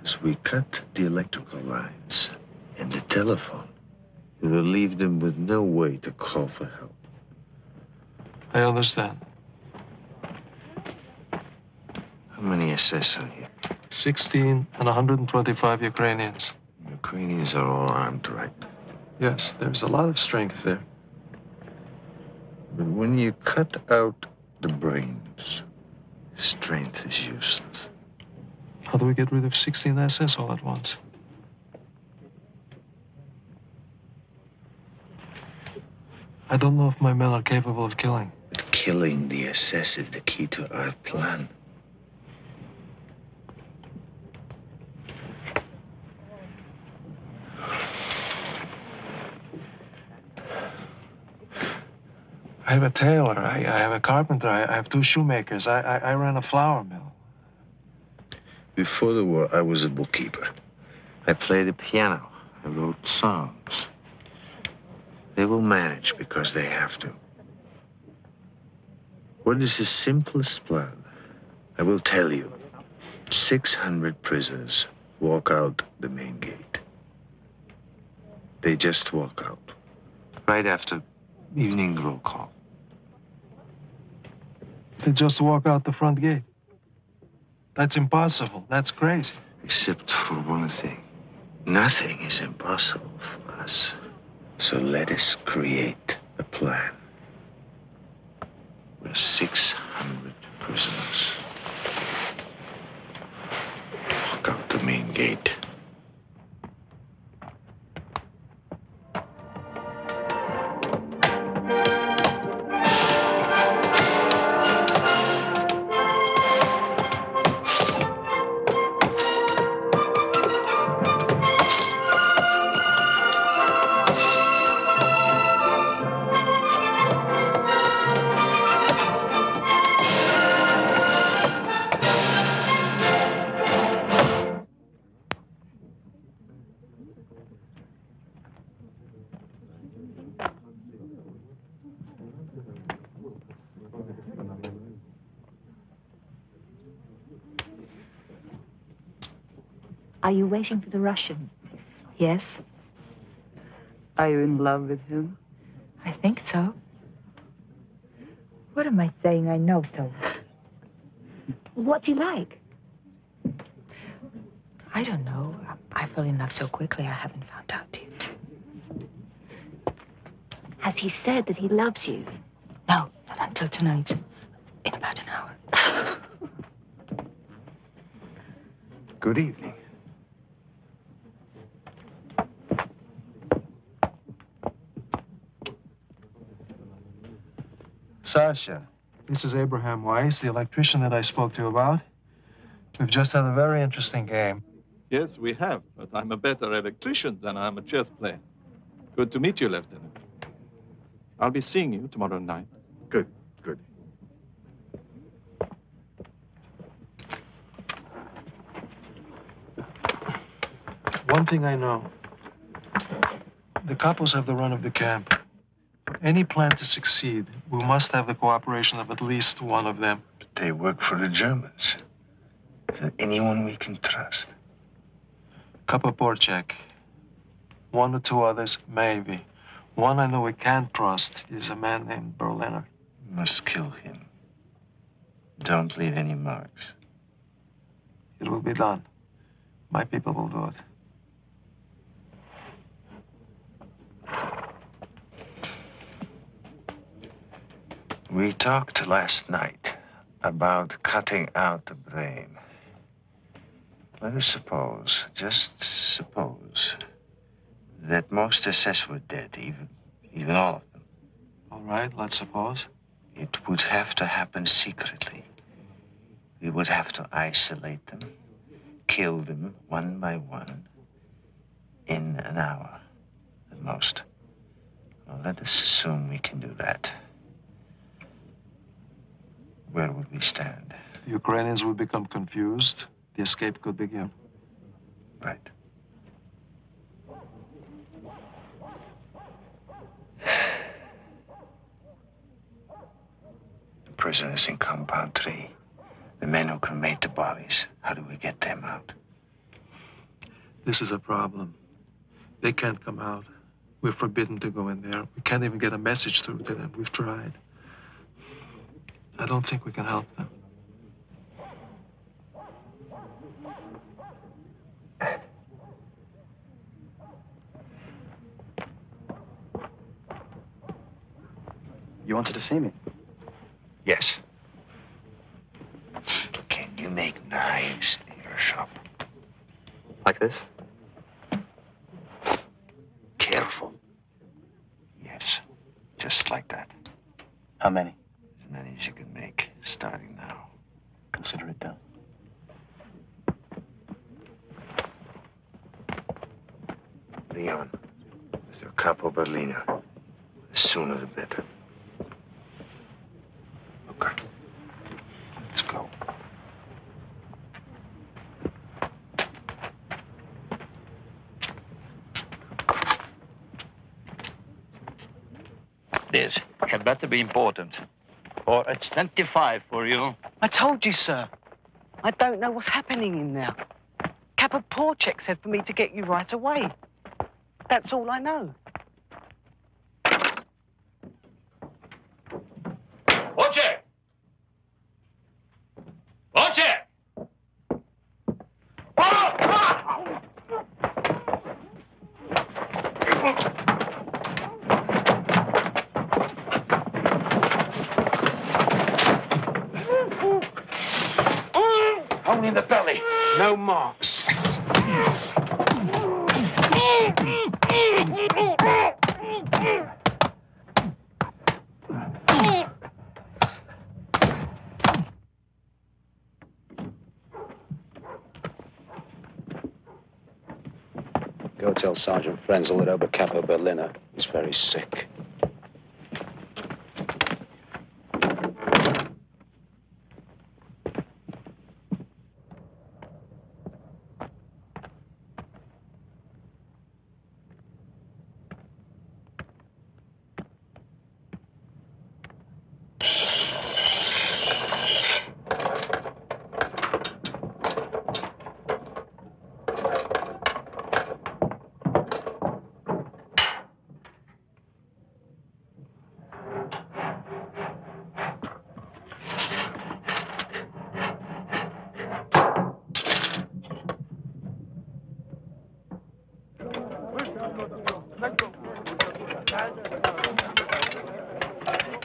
is we cut the electrical lines and the telephone. It will leave them with no way to call for help. I understand. How many SS are here? 16 and 125 Ukrainians. Ukrainians are all armed, right? Yes, there's a lot of strength there. But when you cut out the brains, strength is useless. How do we get rid of 16 SS all at once? I don't know if my men are capable of killing. But killing the SS is the key to our plan. I have a tailor, I have a carpenter, I have 2 shoemakers, I ran a flour mill. Before the war, I was a bookkeeper. I played the piano. I wrote songs. They will manage because they have to. What is the simplest plan? I will tell you. 600 prisoners walk out the main gate. They just walk out. Right after evening roll call. They just walk out the front gate. That's impossible. That's crazy. Except for one thing. Nothing is impossible for us. So let us create a plan. We're 600 prisoners. Walk out the main gate. Are you waiting for the Russian? Yes. Are you in love with him? I think so. What am I saying? I know so. What's he like? I don't know. I fell in love so quickly, I haven't found out yet. Has he said that he loves you? No, not until tonight. In about an hour. Good evening. Sasha, this is Abraham Weiss, the electrician that I spoke to you about. We've just had a very interesting game. Yes, we have, but I'm a better electrician than I'm a chess player. Good to meet you, Lieutenant. I'll be seeing you tomorrow night. Good, good. One thing I know. The capos have the run of the camp. For any plan to succeed, we must have the cooperation of at least one of them. But they work for the Germans. Is there anyone we can trust? Capo Porcek. One or two others, maybe. One I know we can't trust is a man named Berliner. We must kill him. Don't leave any marks. It will be done. My people will do it. We talked last night about cutting out the brain. Let us suppose, just suppose, that most SS were dead, even all of them. All right, let's suppose. It would have to happen secretly. We would have to isolate them, kill them one by one, in an hour at most. Well, let us assume we can do that. Where would we stand? The Ukrainians will become confused. The escape could begin. Right. The prisoners in Compound 3. The men who cremate the bodies. How do we get them out? This is a problem. They can't come out. We're forbidden to go in there. We can't even get a message through to them. We've tried. I don't think we can help them. You wanted to see me? Yes. Can you make knives in your shop? Like this? Careful. Yes, just like that. How many? As many as you can make, starting now. Consider it done. Leon, Mr. Capo Berliner. The sooner the better. Okay. Let's go. This had better be important, or it's 25 for you. I told you, sir. I don't know what's happening in there. Kappa Porcek said for me to get you right away. That's all I know. Porcek! Porcek! Only in the belly. No marks. Go tell Sergeant Frenzel that Ober Capo Berliner is very sick.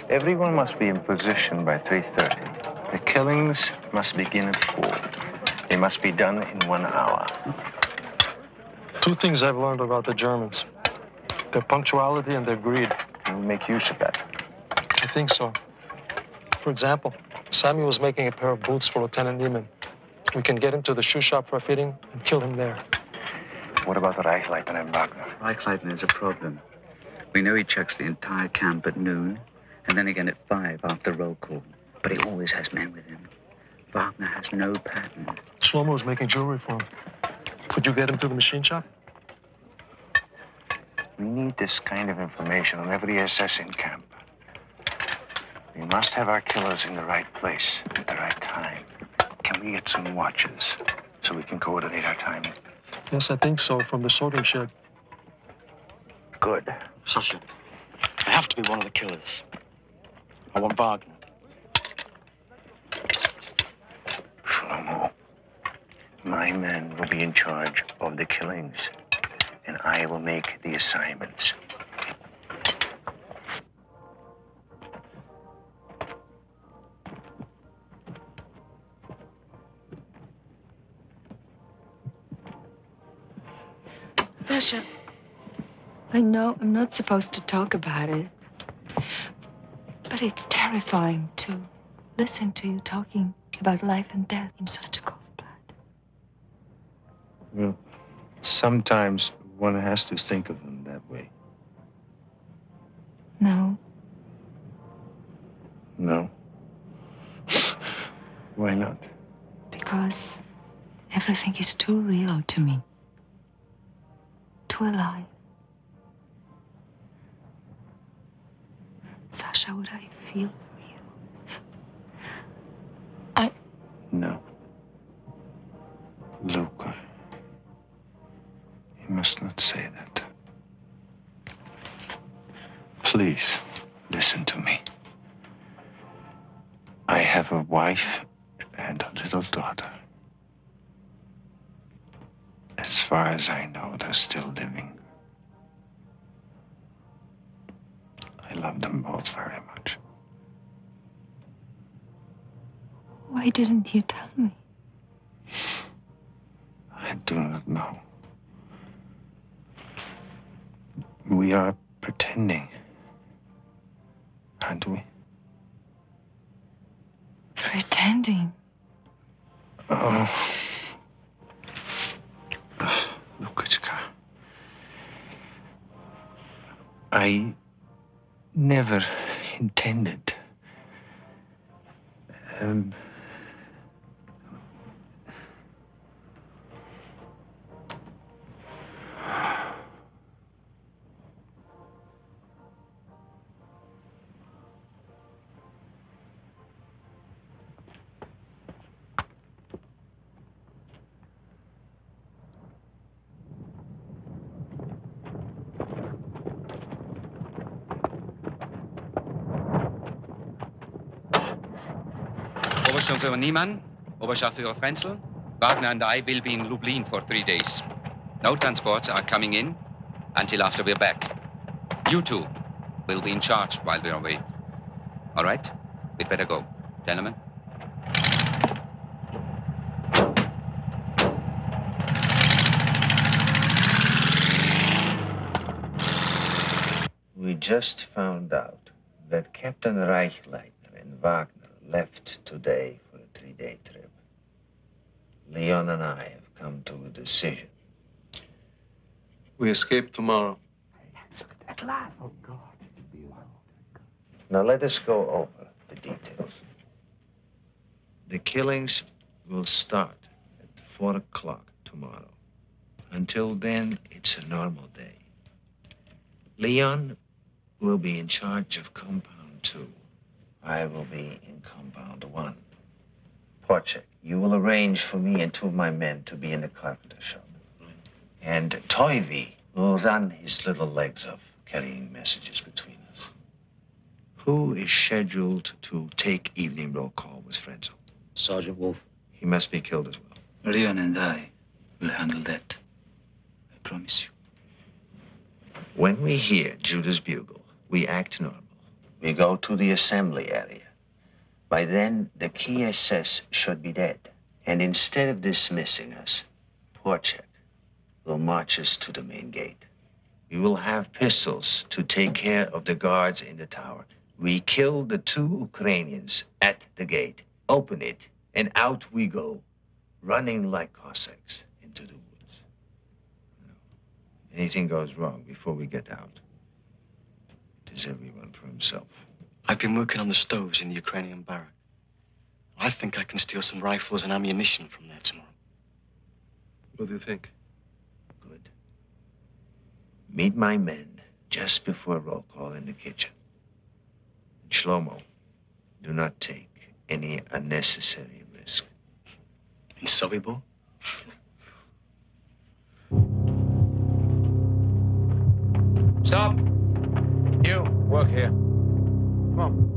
Everyone must be in position by 3:30. The killings must begin at 4. They must be done in 1 hour. Two things I've learned about the Germans. Their punctuality and their greed. We'll make use of that. I think so. For example, Sammy was making a pair of boots for Lieutenant Niemann. We can get him to the shoe shop for a fitting and kill him there. What about the Reichleitner and Wagner? Reichleitner is a problem. We know he checks the entire camp at noon, and then again at 5 after roll call. But he always has men with him. Wagner has no pattern. Shlomo's making jewelry for him. Could you get him to the machine shop? We need this kind of information on every SS in camp. We must have our killers in the right place at the right time. Can we get some watches so we can coordinate our timing? Yes, I think so, from the sorting shed. Good. Sergeant, I have to be one of the killers. I want Wagner. Shlomo, my men will be in charge of the killings, and I will make the assignments. Sasha, I know I'm not supposed to talk about it, but it's terrifying to listen to you talking about life and death in such a cold blood. Well, sometimes one has to think of them that way. No. No? Why not? Because everything is too real to me. Too alive. Sasha, what I feel for you. No. Luca, you must not say that. Please, listen to me. I have a wife and a little daughter. As far as I know, they're still living. I love them both very much. Why didn't you tell me? I do not know. We are pretending, aren't we? Pretending? Oh. Lukichka. I never intended. Obersturmführer Niemann, Oberscharführer Frenzel, Wagner and I will be in Lublin for 3 days. No transports are coming in until after we're back. You two will be in charge while we're away. All right? We'd better go. Gentlemen? We just found out that Captain Reichleitner and Wagner left today for a 3-day trip. Leon and I have come to a decision. We escape tomorrow. At last. Oh, God. Now let us go over the details. The killings will start at 4 o'clock tomorrow. Until then, it's a normal day. Leon will be in charge of Compound 2. I will be in Compound 1. Porchek, you will arrange for me and 2 of my men to be in the carpenter shop. And Toivy will run his little legs off, carrying messages between us. Who is scheduled to take evening roll call with Frenzel? Sergeant Wolf. He must be killed as well. Leon and I will handle that. I promise you. When we hear Judah's bugle, we act normal. We go to the assembly area. By then, the key SS should be dead. And instead of dismissing us, Porchek will march us to the main gate. We will have pistols to take care of the guards in the tower. We kill the 2 Ukrainians at the gate, open it, and out we go, running like Cossacks into the woods. Anything goes wrong before we get out, it is everyone for himself. I've been working on the stoves in the Ukrainian barrack. I think I can steal some rifles and ammunition from there tomorrow. What do you think? Good. Meet my men just before roll call in the kitchen. And Shlomo, do not take any unnecessary risk. In Sobibor? Stop. You, work here. Come on.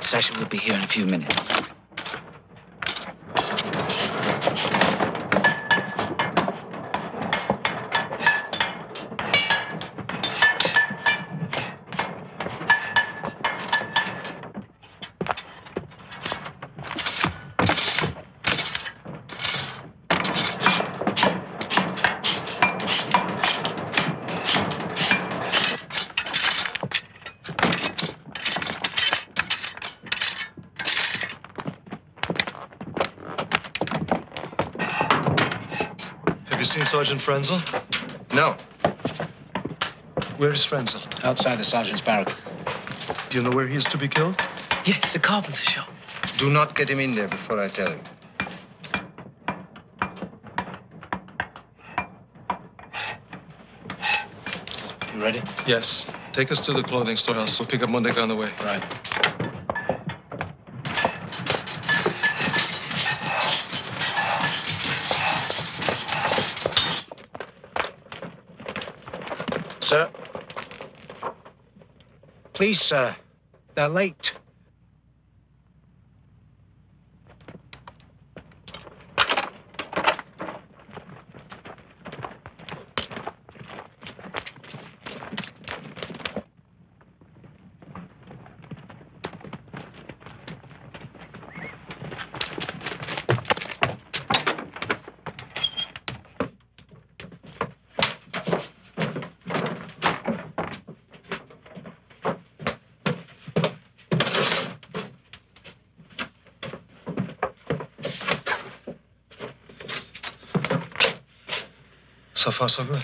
Sasha will be here in a few minutes. Sergeant Frenzel? No. Where is Frenzel? Outside the sergeant's barrack. Do you know where he is to be killed? Yes, the carpenter shop. Do not get him in there before I tell him. You ready? Yes. Take us to the clothing storehouse. We'll pick up Monday on the way. Right. Sir? Please, sir. They're late. So far, so good.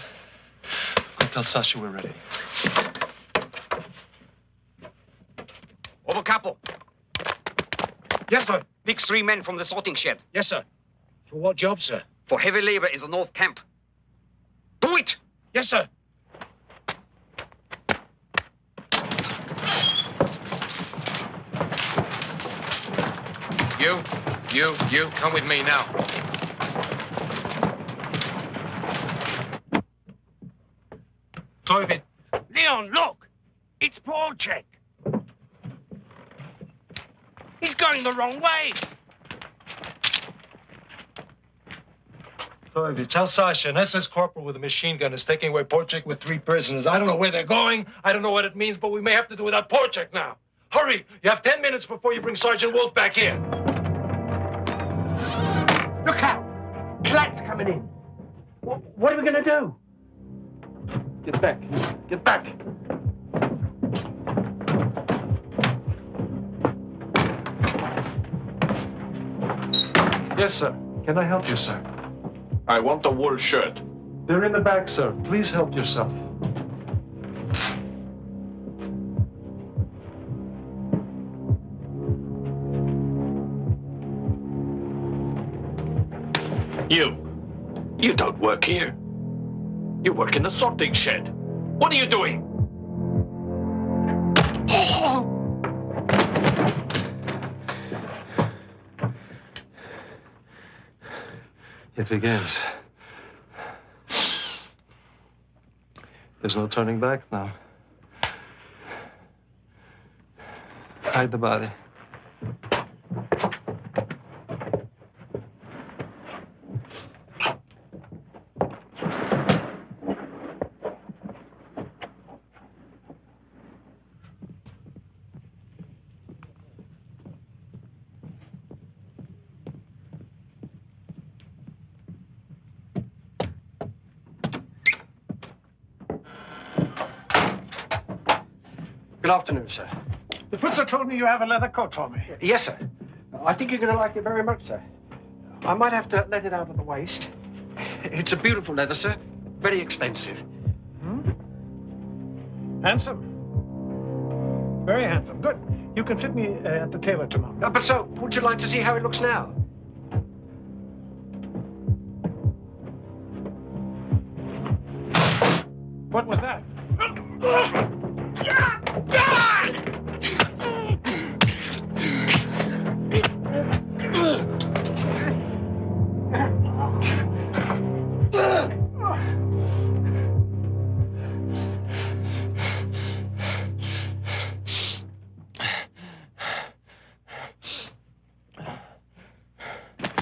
Go tell Sasha we're ready. Overcapo. Yes, sir. Fix 3 men from the sorting shed. Yes, sir. For what job, sir? For heavy labor in the North Camp. Do it! Yes, sir. You, come with me now. Toivet. Leon, look! It's Porchek. He's going the wrong way. Toivi, tell Sasha an SS corporal with a machine gun is taking away Porchek with 3 prisoners. I don't know where they're going. I don't know what it means, but we may have to do without Porchek now. Hurry! You have 10 minutes before you bring Sergeant Wolf back here. Look out! Klat's coming in. What are we going to do? Get back. Get back. Yes, sir. Can I help you, sir? I want a wool shirt. They're in the back, sir. Please help yourself. You don't work here. You work in the sorting shed. What are you doing? It begins. There's no turning back now. Hide the body. Good afternoon, sir. The Putzer told me you have a leather coat for me. Yes, sir. I think you're going to like it very much, sir. I might have to let it out at the waist. It's a beautiful leather, sir. Very expensive. Handsome. Very handsome. Good. You can fit me at the tailor tomorrow. But, sir, would you like to see how it looks now? What was that?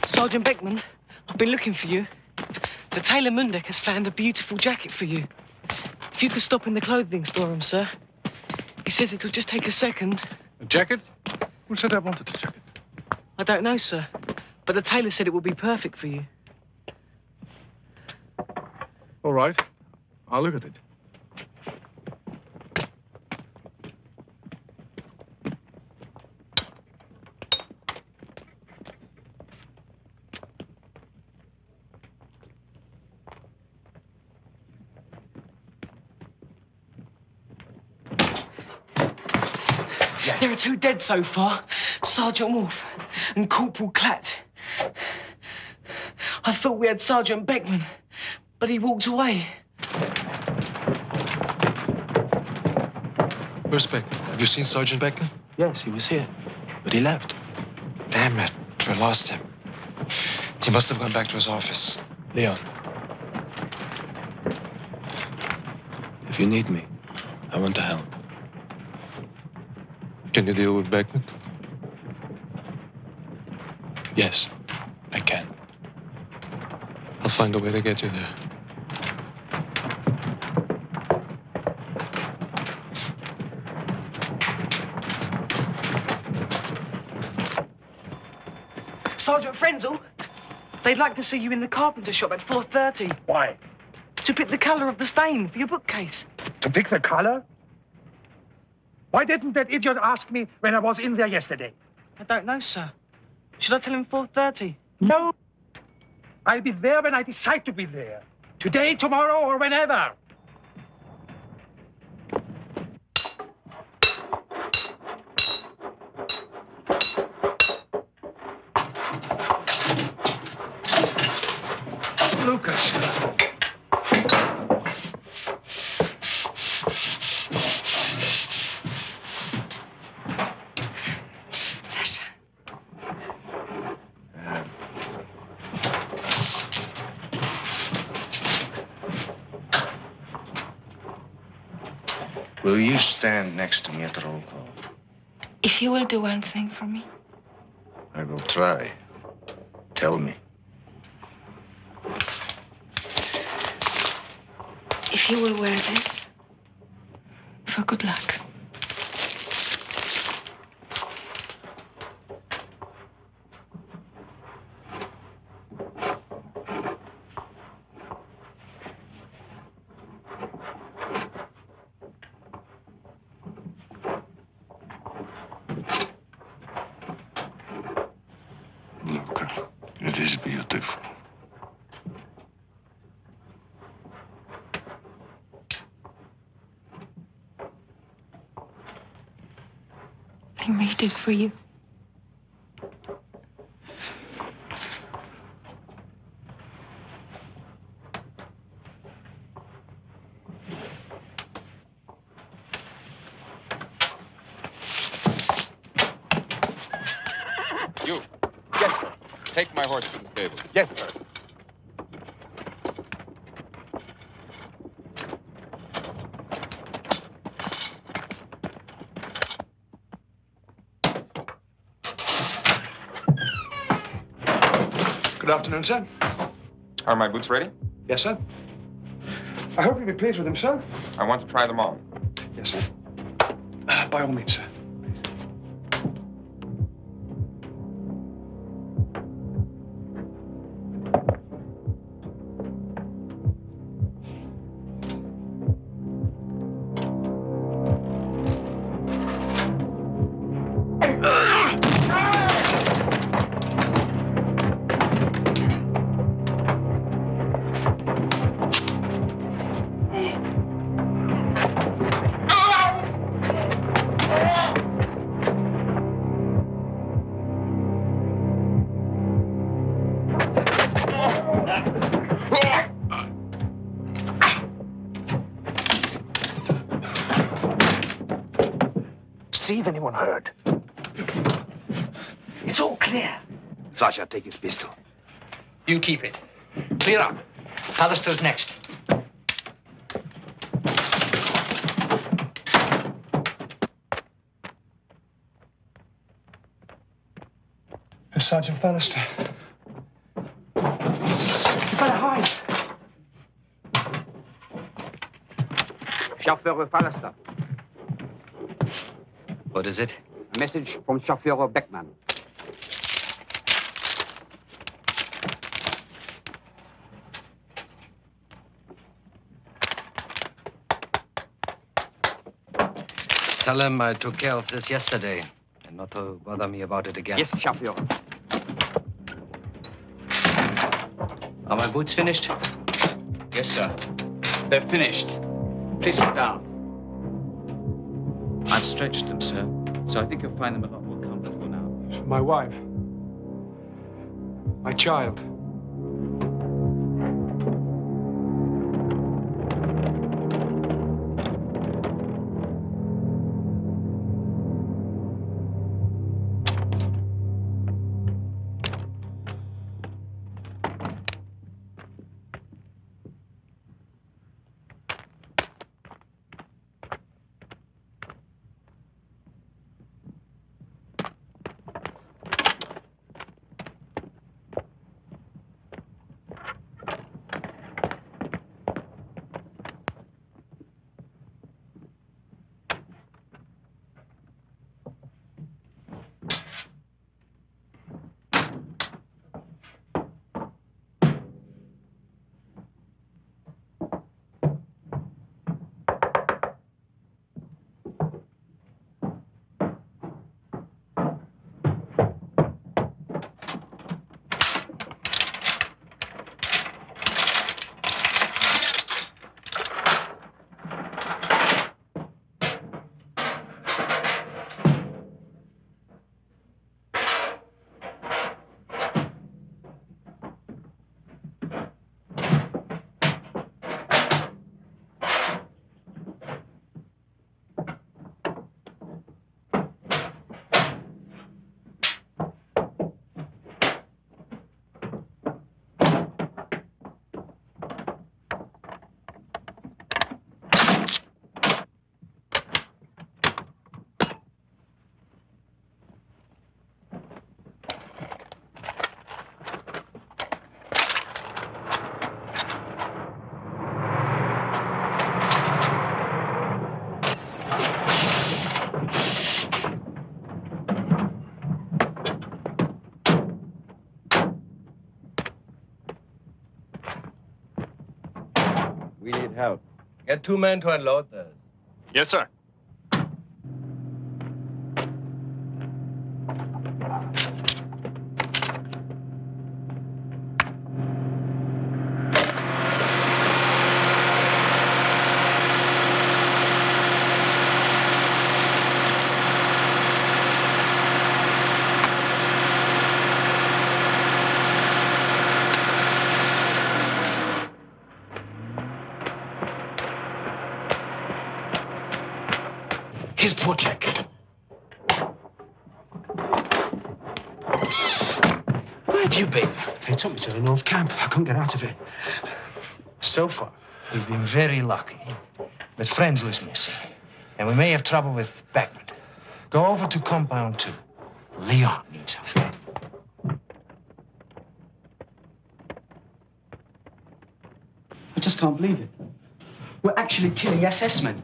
Sergeant Beckman, I've been looking for you. The tailor Mundek has found a beautiful jacket for you. If you could stop in the clothing storeroom, sir. He says it'll just take a second. A jacket? Who said I wanted a jacket? I don't know, sir. But the tailor said it would be perfect for you. All right. I'll look at it. There are 2 dead so far, Sergeant Wolf and Corporal Klatt. I thought we had Sergeant Beckman, but he walked away. Where's Beckman? Have you seen Sergeant Beckman? Yes, he was here, but he left. Damn it. We lost him. He must have gone back to his office. Leon. If you need me, I want to help. Can you deal with Beckman? Yes, I can. I'll find a way to get you there. Sergeant Frenzel, they'd like to see you in the carpenter shop at 4:30. Why? To pick the colour of the stain for your bookcase. To pick the color? Why didn't that idiot ask me when I was in there yesterday? I don't know, sir. Should I tell him 4:30? No. I'll be there when I decide to be there. Today, tomorrow, or whenever. Lucas. Will you stand next to me at the roll call? If you will do one thing for me. I will try. Tell me. If you will wear this, for good luck. Luca, it is beautiful. I made it for you. You. Yes, sir. Take my horse to the stable. Yes, sir. Good afternoon, sir. Are my boots ready? Yes, sir. I hope you'll be pleased with them, sir. I want to try them on. Yes, sir. By all means, sir. See if anyone heard. It's all clear. Sasha, take his pistol. You keep it. Clear up. Hallister's next. Sergeant Bannister. You better hide. Chauffeur Bannister. What is it? A message from Chauffeur Beckman. Tell him I took care of this yesterday, and not to bother me about it again. Yes, Chauffeur. Are my boots finished? Yes, sir. They're finished. Please sit down. I've stretched them, sir, so I think you'll find them a lot more comfortable now. My wife. My child. We need help. Get 2 men to unload those. Yes, sir. Here's poor Jack. Where have you been? They took me to the North Camp. I couldn't get out of it. So far, we've been very lucky. But Friends was missing. And we may have trouble with Beckman. Go over to Compound 2. Leon needs help. just can't believe it. We're actually killing SS men.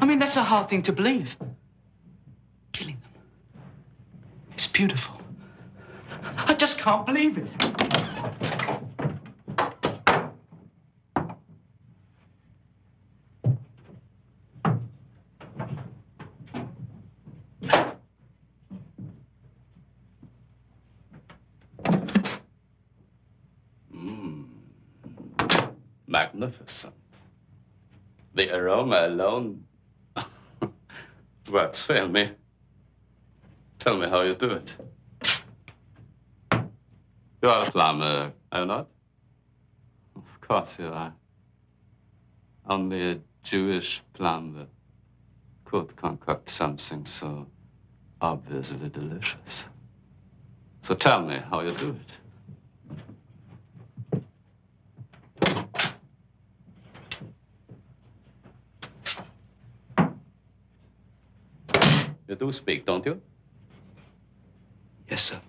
I mean, that's a hard thing to believe. Killing them. It's beautiful. I just can't believe it. Magnificent. The aroma alone. Words fail me. Tell me how you do it. You are a plumber, are you not? Of course you are. Only a Jewish plumber could concoct something so obviously delicious. So tell me how you do it. You do speak, don't you? Yes, sir.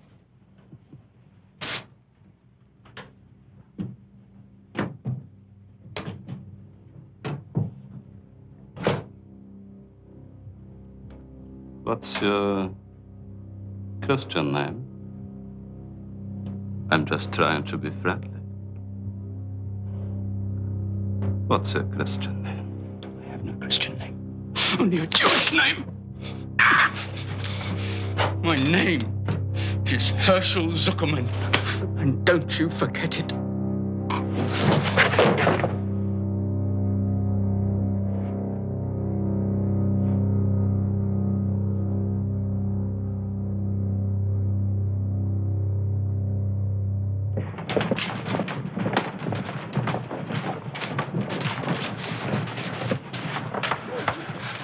What's your Christian name? I'm just trying to be friendly. What's your Christian name? I have no Christian name. Only a Jewish name. My name is Herschel Zuckerman. And don't you forget it.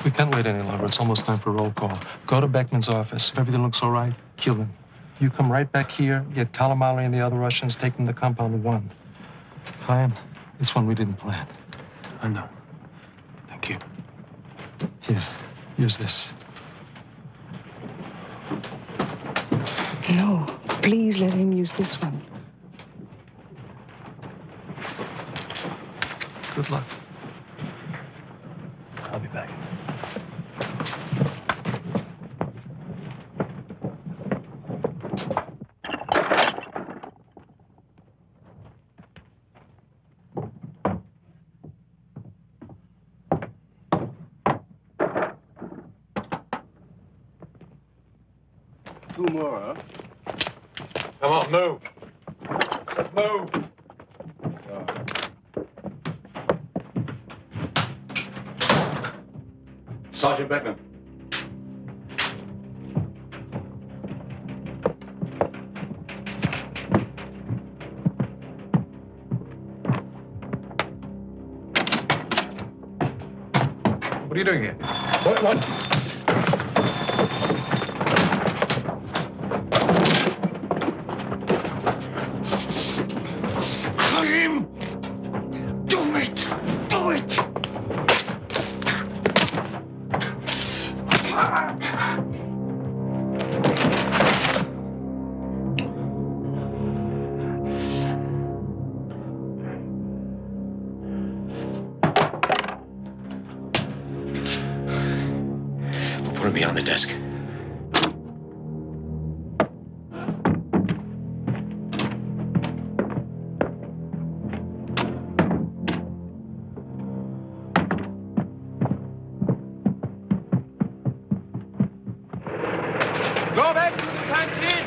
We can't wait any longer. It's almost time for roll call. Go to Beckman's office. If everything looks all right, kill him. You come right back here, get Kalamali and the other Russians, take them to Compound 1. Fine. It's one we didn't plan. I know. Thank you. Here, use this. No, please let him use this one. Good luck. I'll be back. Two more, huh? Come on, move. Move. Sergeant Beckman. What are you doing here? What? Him! Do it! Do it! We'll put him behind the desk. Go back to the canteen!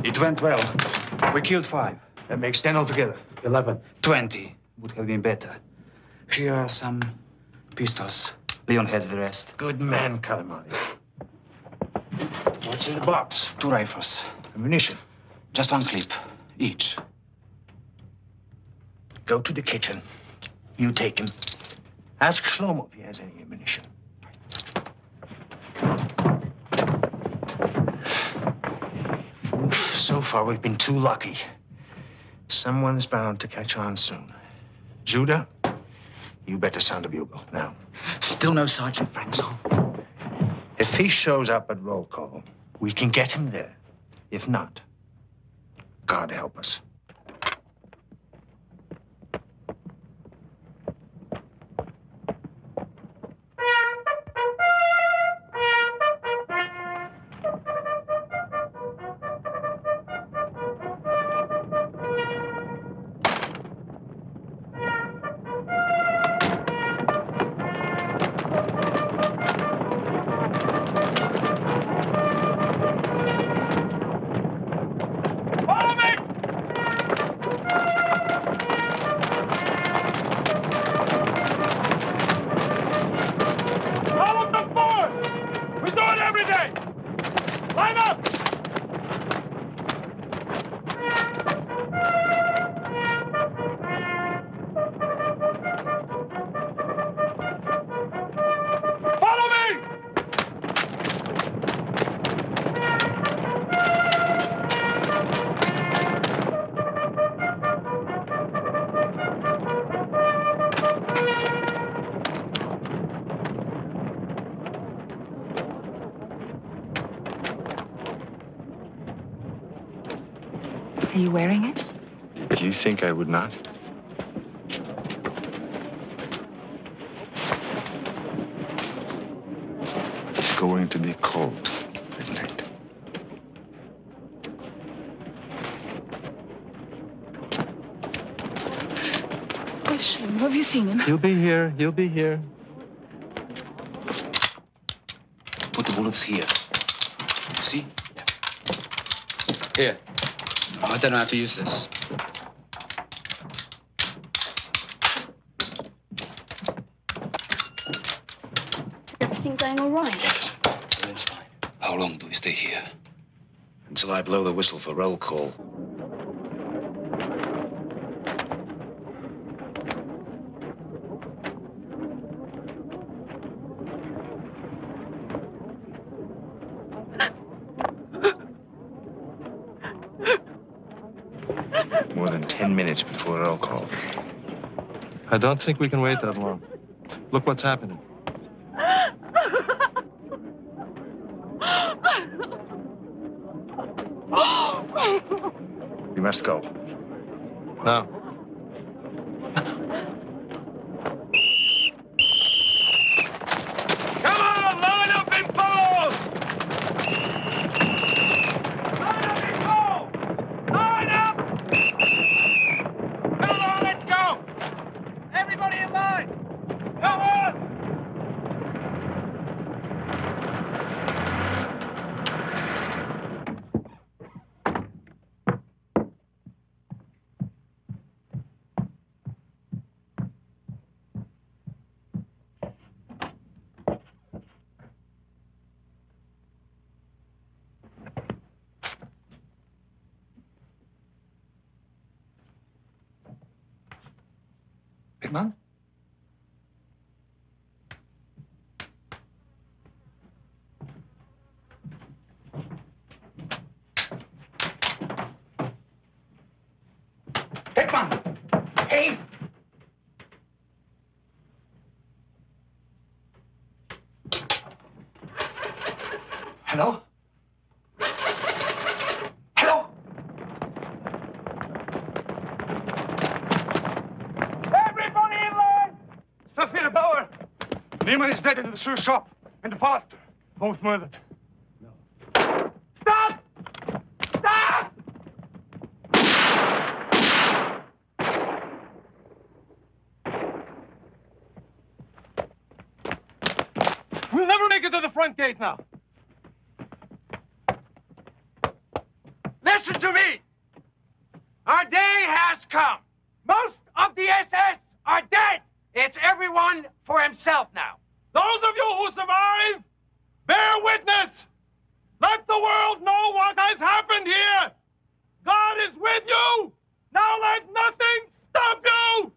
It went well. We killed 5. That makes 10 altogether. 11. 20 would have been better. Here are some pistols. Leon has the rest. Good man, Kalamani. What's in the box? 2 rifles. Ammunition. Just 1 clip, each. Go to the kitchen. You take him. Ask Shlomo if he has any ammunition. Oof, so far, we've been too lucky. Someone's bound to catch on soon. Judah, you better sound the bugle now. Still no Sergeant Frenzel. If he shows up at roll call, we can get him there. If not, God help us. Are you wearing it? Do you think I would not? It's going to be cold at night. Question, have you seen him? He'll be here. He'll be here. Put the bullets here. You see? Here. I don't know how to use this. Everything going all right? Yes, everything's fine. How long do we stay here? Until I blow the whistle for roll call. More than 10 minutes before roll call. I don't think we can wait that long. Look what's happening. We must go. Now. Come on, line up and follow! Line up and go! Line up! Come on, let's go! Everybody in line! Come on! Beckman? Beckman! Hey! Hello? Hello? Everybody in line! Sophia Bauer! Neiman is dead in the shoe shop. And the pastor. Both murdered. No. Stop! Stop! We'll never make it to the front gate now. Listen to me! Our day has come. Most of the SS are dead. It's everyone for himself now. Those of you who survive, bear witness. Let the world know what has happened here. God is with you. Now let nothing stop you.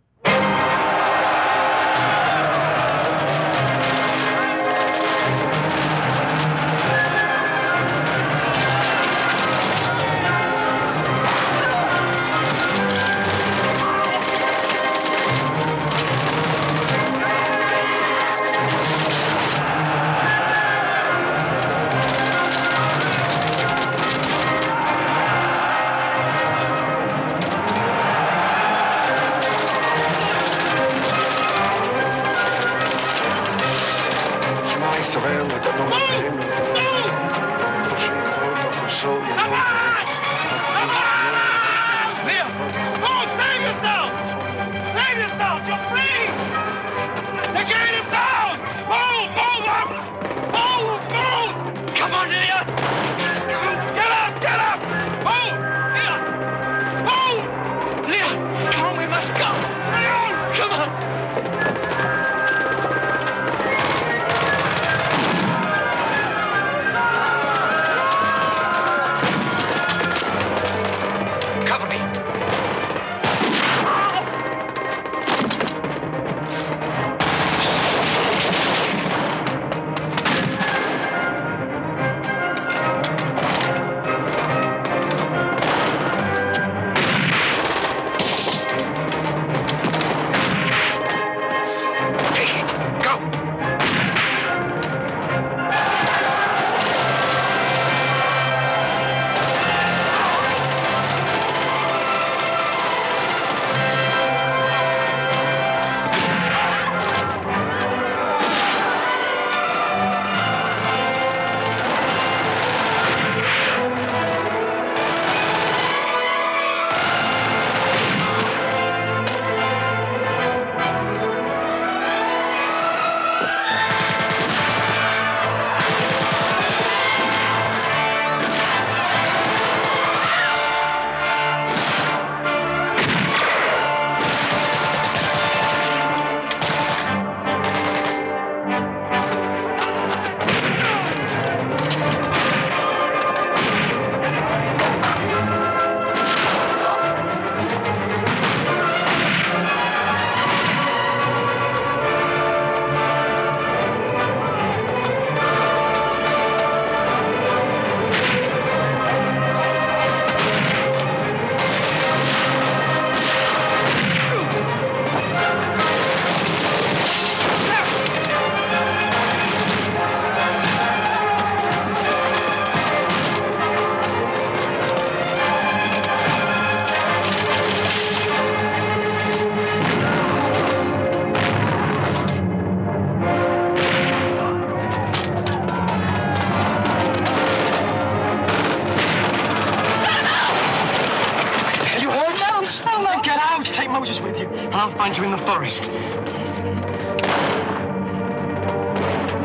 find you in the forest.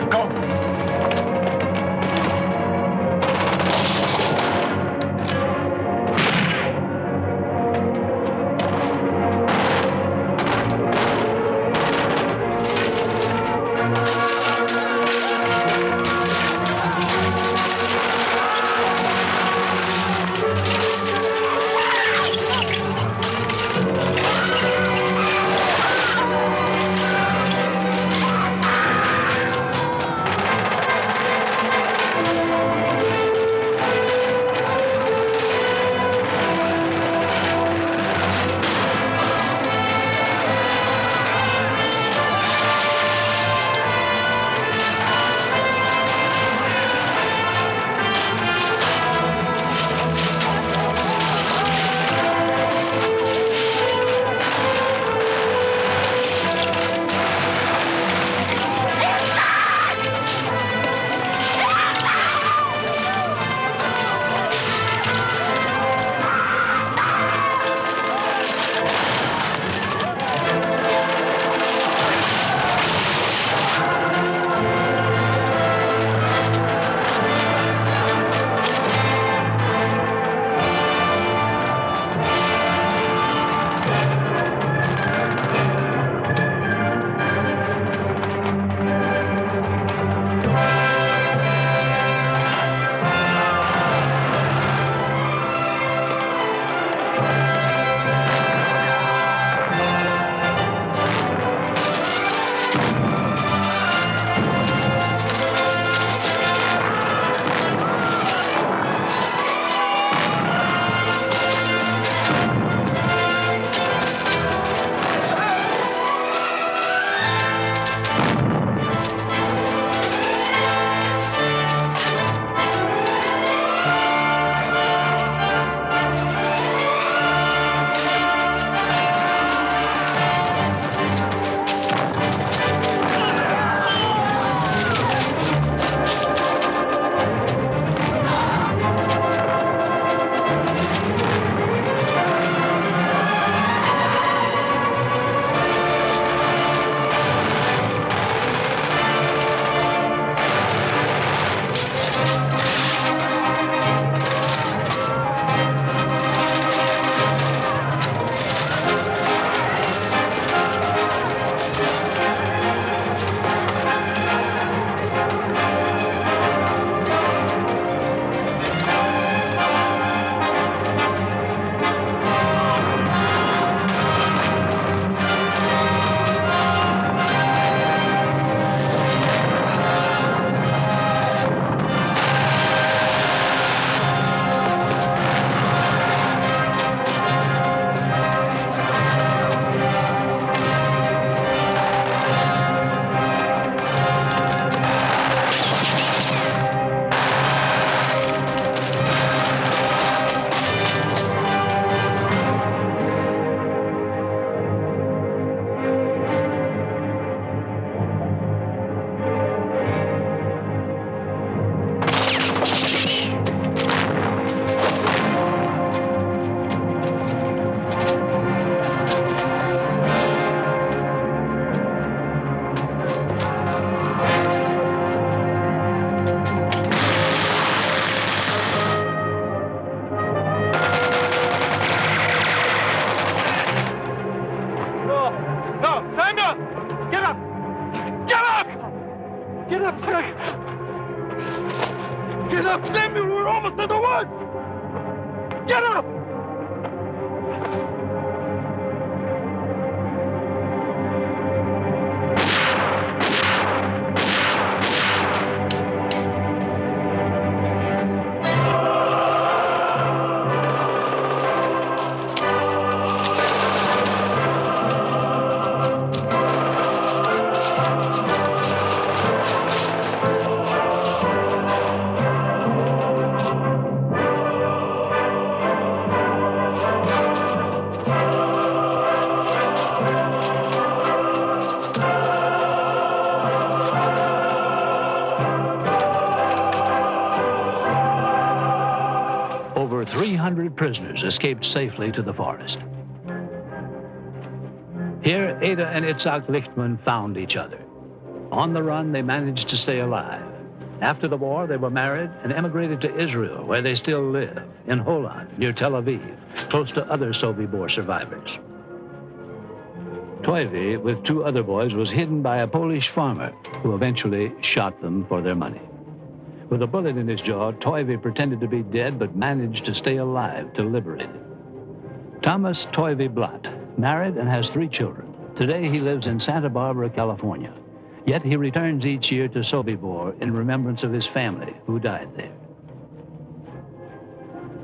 Go. Over 300 prisoners escaped safely to the forest. Here, Ada and Itzhak Lichtman found each other. On the run, they managed to stay alive. After the war, they were married and emigrated to Israel, where they still live, in Holland, near Tel Aviv, close to other Sobibor survivors. Toivi, with 2 other boys, was hidden by a Polish farmer who eventually shot them for their money. With a bullet in his jaw, Toivi pretended to be dead but managed to stay alive till liberated. Thomas Toivi Blatt, married and has 3 children. Today he lives in Santa Barbara, California. Yet he returns each year to Sobibor in remembrance of his family who died there.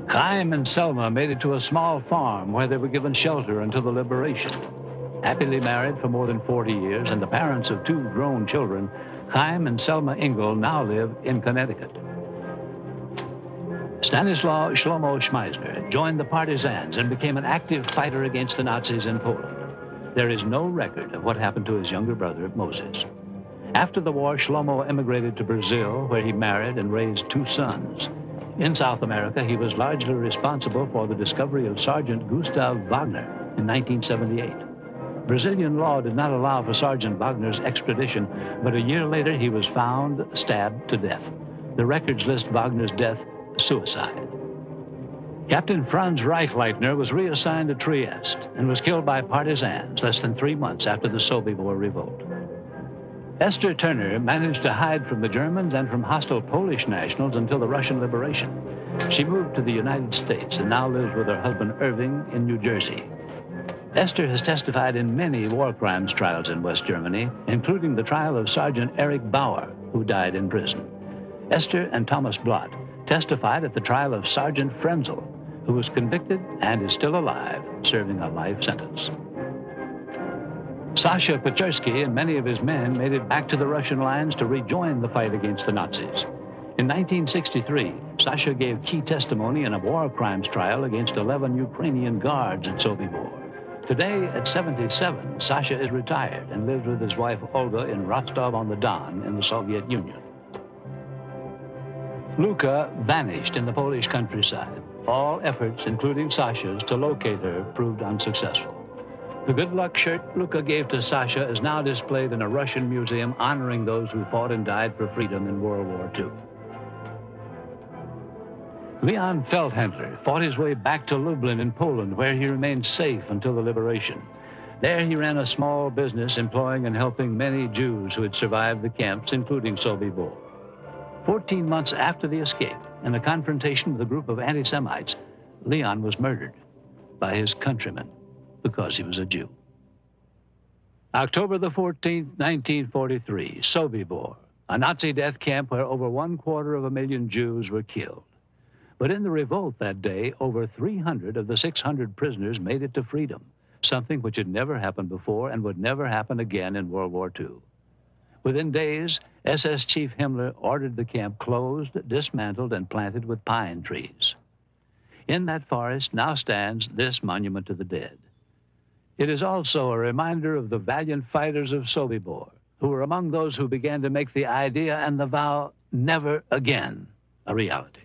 Chaim and Selma made it to a small farm where they were given shelter until the liberation. Happily married for more than 40 years and the parents of 2 grown children, Chaim and Selma Engel now live in Connecticut. Stanisław Szmajzner joined the partisans and became an active fighter against the Nazis in Poland. There is no record of what happened to his younger brother, Moses. After the war, Shlomo emigrated to Brazil, where he married and raised 2 sons. In South America, he was largely responsible for the discovery of Sergeant Gustav Wagner in 1978. Brazilian law did not allow for Sergeant Wagner's extradition, but a year later he was found stabbed to death. The records list Wagner's death suicide. Captain Franz Reichleitner was reassigned to Trieste and was killed by partisans less than 3 months after the Sobibor revolt. Esther Turner managed to hide from the Germans and from hostile Polish nationals until the Russian liberation. She moved to the United States and now lives with her husband Irving in New Jersey. Esther has testified in many war crimes trials in West Germany, including the trial of Sergeant Erich Bauer, who died in prison. Esther and Thomas Blatt testified at the trial of Sergeant Frenzel, who was convicted and is still alive, serving a life sentence. Sasha Pechersky and many of his men made it back to the Russian lines to rejoin the fight against the Nazis. In 1963, Sasha gave key testimony in a war crimes trial against 11 Ukrainian guards at Sobibor. Today, at 77, Sasha is retired and lives with his wife Olga in Rostov-on-the-Don in the Soviet Union. Luka vanished in the Polish countryside. All efforts, including Sasha's, to locate her proved unsuccessful. The good luck shirt Luka gave to Sasha is now displayed in a Russian museum honoring those who fought and died for freedom in World War II. Leon Feldhendler fought his way back to Lublin in Poland, where he remained safe until the liberation. There he ran a small business employing and helping many Jews who had survived the camps, including Sobibor. 14 months after the escape, in a confrontation with a group of anti-Semites, Leon was murdered by his countrymen because he was a Jew. October the 14th, 1943, Sobibor, a Nazi death camp where over 250,000 Jews were killed. But in the revolt that day, over 300 of the 600 prisoners made it to freedom, something which had never happened before and would never happen again in World War II. Within days, SS Chief Himmler ordered the camp closed, dismantled, and planted with pine trees. In that forest now stands this monument to the dead. It is also a reminder of the valiant fighters of Sobibor, who were among those who began to make the idea and the vow never again a reality.